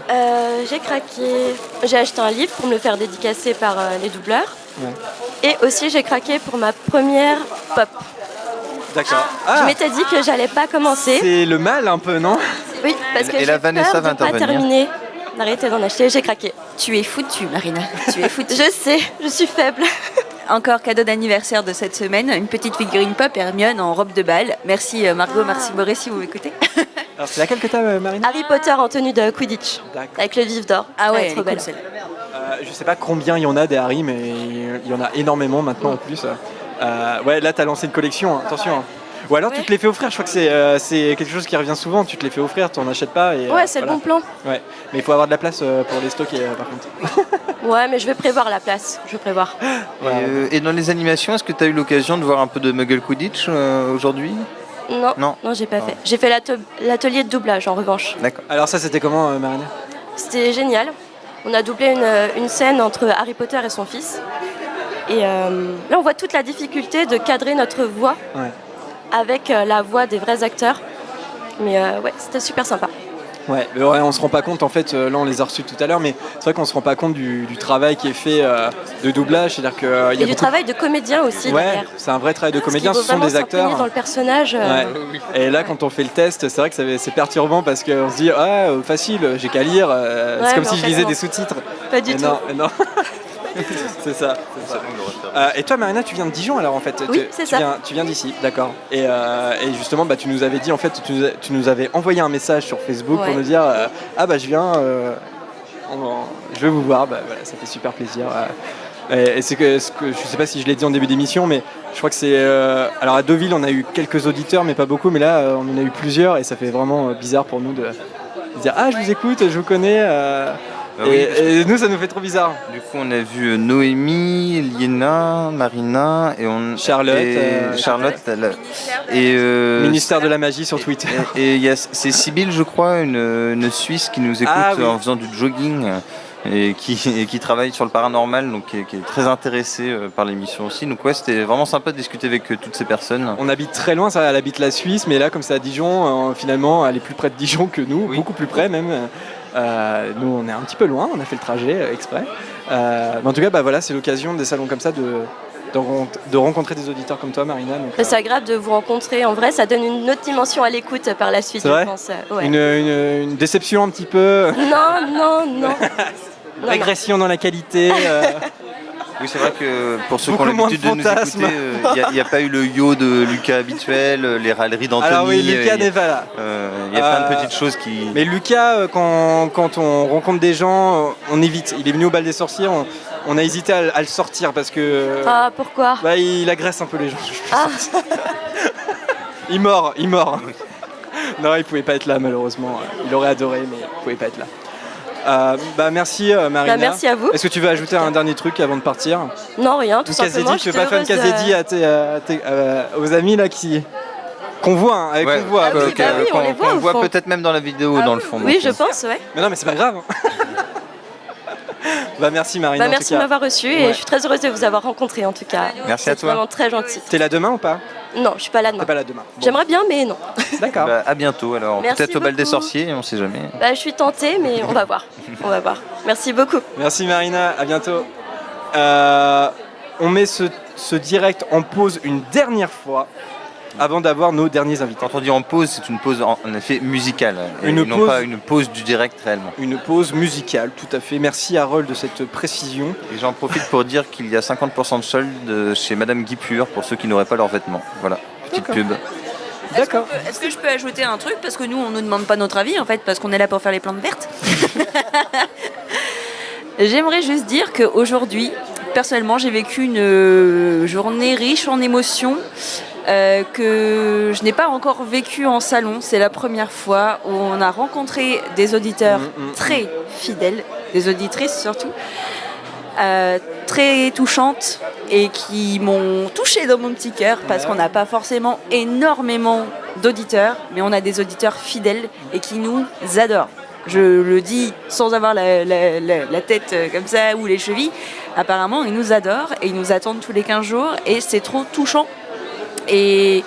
J'ai craqué. J'ai acheté un livre pour me le faire dédicacer par les doubleurs. Ouais. Et aussi, j'ai craqué pour ma première pop. D'accord. Je m'étais dit que j'allais pas commencer. C'est le mal un peu, non? Oui, parce que Et j'ai la Vanessa peur va de pas intervenir. terminer, d'arrêter d'en acheter. J'ai craqué. Tu es foutue, Marina. Tu es foutue. Je sais, je suis faible. Encore cadeau d'anniversaire de cette semaine, une petite figurine pop Hermione en robe de bal. Merci Margot, merci Maurice si vous m'écoutez. Alors c'est laquelle que t'as, Marina? Harry Potter en tenue de Quidditch, avec le vif d'or. Ah ouais, Elle est elle trop est cool, belle. celle-là. Je sais pas combien il y en a des Harry, mais il y en a énormément maintenant en plus. Ouais, là t'as lancé une collection, hein, attention. Hein. Ou alors tu te les fais offrir, je crois que c'est quelque chose qui revient souvent, tu te les fais offrir, tu n'en achètes pas. Et, Ouais, c'est le bon plan. Ouais, mais il faut avoir de la place pour les stocker par contre. Ouais, mais je vais prévoir la place, je vais prévoir. Et dans les animations, est-ce que tu as eu l'occasion de voir un peu de Muggle Quidditch aujourd'hui? Non, j'ai pas fait. J'ai fait l'atelier de doublage en revanche. D'accord. Alors ça c'était comment, Marina? C'était génial. On a doublé une scène entre Harry Potter et son fils. Et là, on voit toute la difficulté de cadrer notre voix avec la voix des vrais acteurs. Mais ouais, c'était super sympa. Ouais, mais ouais, on se rend pas compte en fait, là on les a reçus tout à l'heure, mais c'est vrai qu'on se rend pas compte du travail qui est fait de doublage, c'est-à-dire qu'il y a du travail de comédien aussi derrière. C'est un vrai travail de comédien, ce Parce sont qu'il faut des vraiment acteurs. s'imprégner dans le personnage. Ouais. Et là quand on fait le test, c'est vrai que c'est perturbant parce qu'on se dit facile, j'ai qu'à lire, c'est comme si je lisais des sous-titres. Pas du tout. Non. C'est ça. Et toi Marina, tu viens de Dijon alors en fait? Oui, c'est ça. Tu viens d'ici, d'accord. Et justement, tu nous avais dit en fait, tu nous avais envoyé un message sur Facebook pour nous dire je viens, je veux vous voir. Voilà, ça fait super plaisir. Et c'est que je sais pas si je l'ai dit en début d'émission, mais je crois que c'est alors à Deauville on a eu quelques auditeurs mais pas beaucoup, mais là on en a eu plusieurs et ça fait vraiment bizarre pour nous de dire je vous écoute, je vous connais. Et nous ça nous fait trop bizarre. Du coup on a vu Noémie, Liena, Marina et Charlotte et Ministère de la magie sur Twitter. Et c'est Sybille je crois, une Suisse qui nous écoute en faisant du jogging. Et qui travaille sur le paranormal, donc qui est très intéressée par l'émission aussi. Donc ouais, c'était vraiment sympa de discuter avec toutes ces personnes. On habite très loin, elle habite la Suisse, mais là comme c'est à Dijon, finalement elle est plus près de Dijon que nous, beaucoup plus près même. Nous on est un petit peu loin, on a fait le trajet exprès. Mais en tout cas voilà, c'est l'occasion des salons comme ça de rencontrer des auditeurs comme toi Marina. C'est agréable de vous rencontrer, en vrai ça donne une autre dimension à l'écoute par la suite, je pense. Une déception un petit peu. Non. Régression dans la qualité. Oui, c'est vrai que pour ceux qui Beaucoup ont l'habitude de moins nous de fantasmes. écouter, il n'y a pas eu le yo de Lucas habituel, les râleries d'Anthony. Alors oui, Lucas n'est pas là. Il y a plein de petites choses qui... Mais Lucas, quand on rencontre des gens, on évite. Il est venu au bal des sorciers, on a hésité à le sortir parce que... Ah, pourquoi? Il agresse un peu les gens. Il mord. Non, il pouvait pas être là malheureusement. Il aurait adoré, mais il pouvait pas être là. Merci Marina. Merci à vous. Est-ce que tu veux ajouter un dernier truc avant de partir? Non, rien, tout simplement. Tu veux pas faire une Kazedi aux amis là qu'on voit, qu'on voit peut-être même dans la vidéo dans le fond. Oui, je pense, ouais. Mais non, mais c'est pas grave. Merci Marina. Merci de m'avoir reçu et je suis très heureuse de vous avoir rencontré en tout cas. Merci à toi. C'est vraiment très gentil. T'es là demain ou pas? Non, je suis pas là demain. T'es pas là demain. J'aimerais bien, mais non. D'accord. À bientôt alors. Merci Peut-être au bal des beaucoup. sorciers, on sait jamais. Je suis tentée, mais on va voir. Merci beaucoup. Merci Marina, à bientôt. On met ce direct en pause une dernière fois avant d'avoir nos derniers invités. Quand on dit en pause, c'est une pause en effet musicale, non pas une pause du direct réellement. Une pause musicale, tout à fait. Merci Harold de cette précision. Et j'en profite pour dire qu'il y a 50% de solde chez Madame Guipure pour ceux qui n'auraient pas leurs vêtements. Voilà, petite pub. D'accord. Est-ce que je peux ajouter un truc? Parce que nous, on ne nous demande pas notre avis, en fait, parce qu'on est là pour faire les plantes vertes. J'aimerais juste dire qu'aujourd'hui, personnellement, j'ai vécu une journée riche en émotions que je n'ai pas encore vécu en salon. C'est la première fois où on a rencontré des auditeurs très fidèles, des auditrices surtout, très touchantes et qui m'ont touchée dans mon petit cœur parce qu'on n'a pas forcément énormément d'auditeurs, mais on a des auditeurs fidèles et qui nous adorent. Je le dis sans avoir la tête comme ça ou les chevilles. Apparemment, ils nous adorent et ils nous attendent tous les 15 jours et c'est trop touchant. Et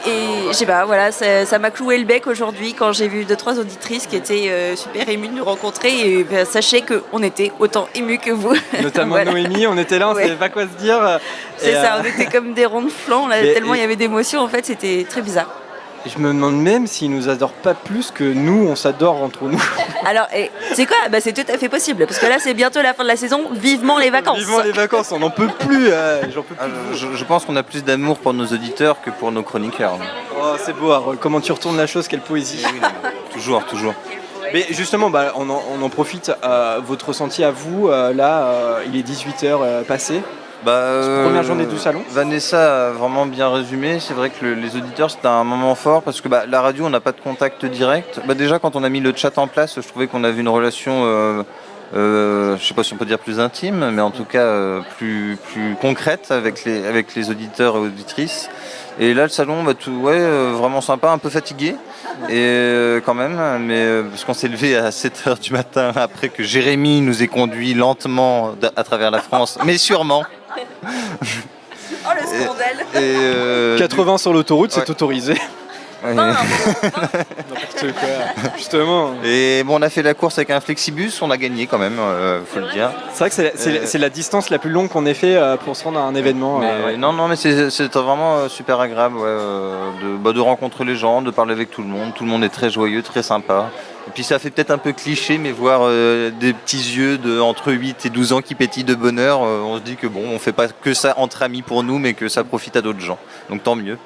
je sais pas, voilà, ça m'a cloué le bec aujourd'hui quand j'ai vu 2-3 auditrices qui étaient super émues de nous rencontrer. Et sachez qu'on était autant émus que vous. Notamment Voilà. Noémie, on était là, on savait pas quoi se dire. C'est ça, on était comme des ronds de flanc, là, tellement il y avait d'émotions, en fait, c'était très bizarre. Je me demande même s'ils nous adorent pas plus que nous, on s'adore entre nous. Alors, c'est quoi? Bah, c'est tout à fait possible, parce que là, c'est bientôt la fin de la saison. Vivement les vacances. Vivement les vacances, on n'en peut plus. J'en peux plus. Je pense qu'on a plus d'amour pour nos auditeurs que pour nos chroniqueurs. Oh, c'est beau, Harold. Comment tu retournes la chose, quelle poésie. Toujours, toujours. Mais justement, on en profite. Votre ressenti à vous, là, il est 18h passé. Première journée du salon. Vanessa a vraiment bien résumé. C'est vrai que les auditeurs, c'était un moment fort parce que la radio, on n'a pas de contact direct. Déjà, quand on a mis le chat en place, je trouvais qu'on avait une relation, je ne sais pas si on peut dire plus intime, mais en tout cas plus concrète avec les auditeurs et auditrices. Et là, le salon, vraiment sympa, un peu fatigué. Et quand même, mais parce qu'on s'est levé à 7h du matin après que Jérémy nous ait conduit lentement à travers la France, mais sûrement. Oh, le scandale. 80 sur l'autoroute, c'est autorisé. Ouais. N'importe quoi, justement. Et bon, on a fait la course avec un flexibus, on a gagné quand même, faut le dire. C'est vrai que c'est la distance la plus longue qu'on ait fait pour se rendre à un événement. Non, mais c'est vraiment super agréable de rencontrer les gens, de parler avec tout le monde. Tout le monde est très joyeux, très sympa. Et puis ça fait peut-être un peu cliché, mais voir des petits yeux entre 8 et 12 ans qui pétillent de bonheur, on se dit que bon, on fait pas que ça entre amis pour nous, mais que ça profite à d'autres gens. Donc tant mieux.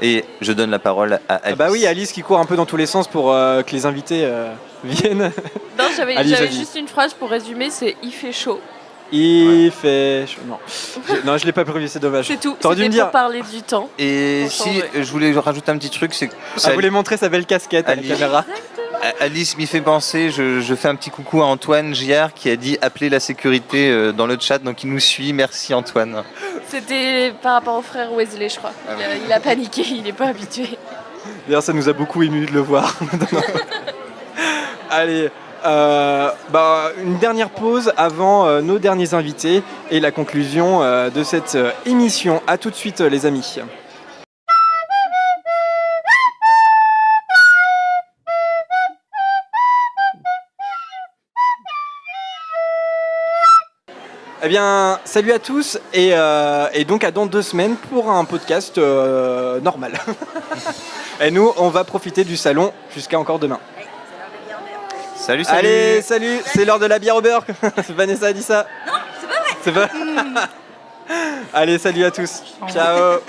Et je donne la parole à Alice. Bah oui, Alice qui court un peu dans tous les sens pour que les invités viennent. Non, j'avais vas-y. juste une phrase pour résumer, c'est « il fait chaud ». Il fait chaud. Non, je l'ai pas prévu, c'est dommage. C'est tout, T'aurais dû c'était me dire. pour parler du temps. Et si je voulais rajouter un petit truc, c'est que Elle voulait montrer sa belle casquette à la caméra. Alice m'y fait penser, je fais un petit coucou à Antoine Giard qui a dit appeler la sécurité dans le chat, donc il nous suit, merci Antoine. C'était par rapport au frère Wesley, je crois. Il a paniqué, il n'est pas habitué. D'ailleurs, ça nous a beaucoup ému de le voir. Allez, une dernière pause avant nos derniers invités et la conclusion de cette émission. A tout de suite, les amis. Eh bien, salut à tous et donc à dans 2 semaines pour un podcast normal. Et nous, on va profiter du salon jusqu'à encore demain. Salut. Allez, salut, c'est l'heure de la bière au beurre. Vanessa a dit ça. Non, c'est pas vrai. C'est pas. Allez, salut à tous. Ciao.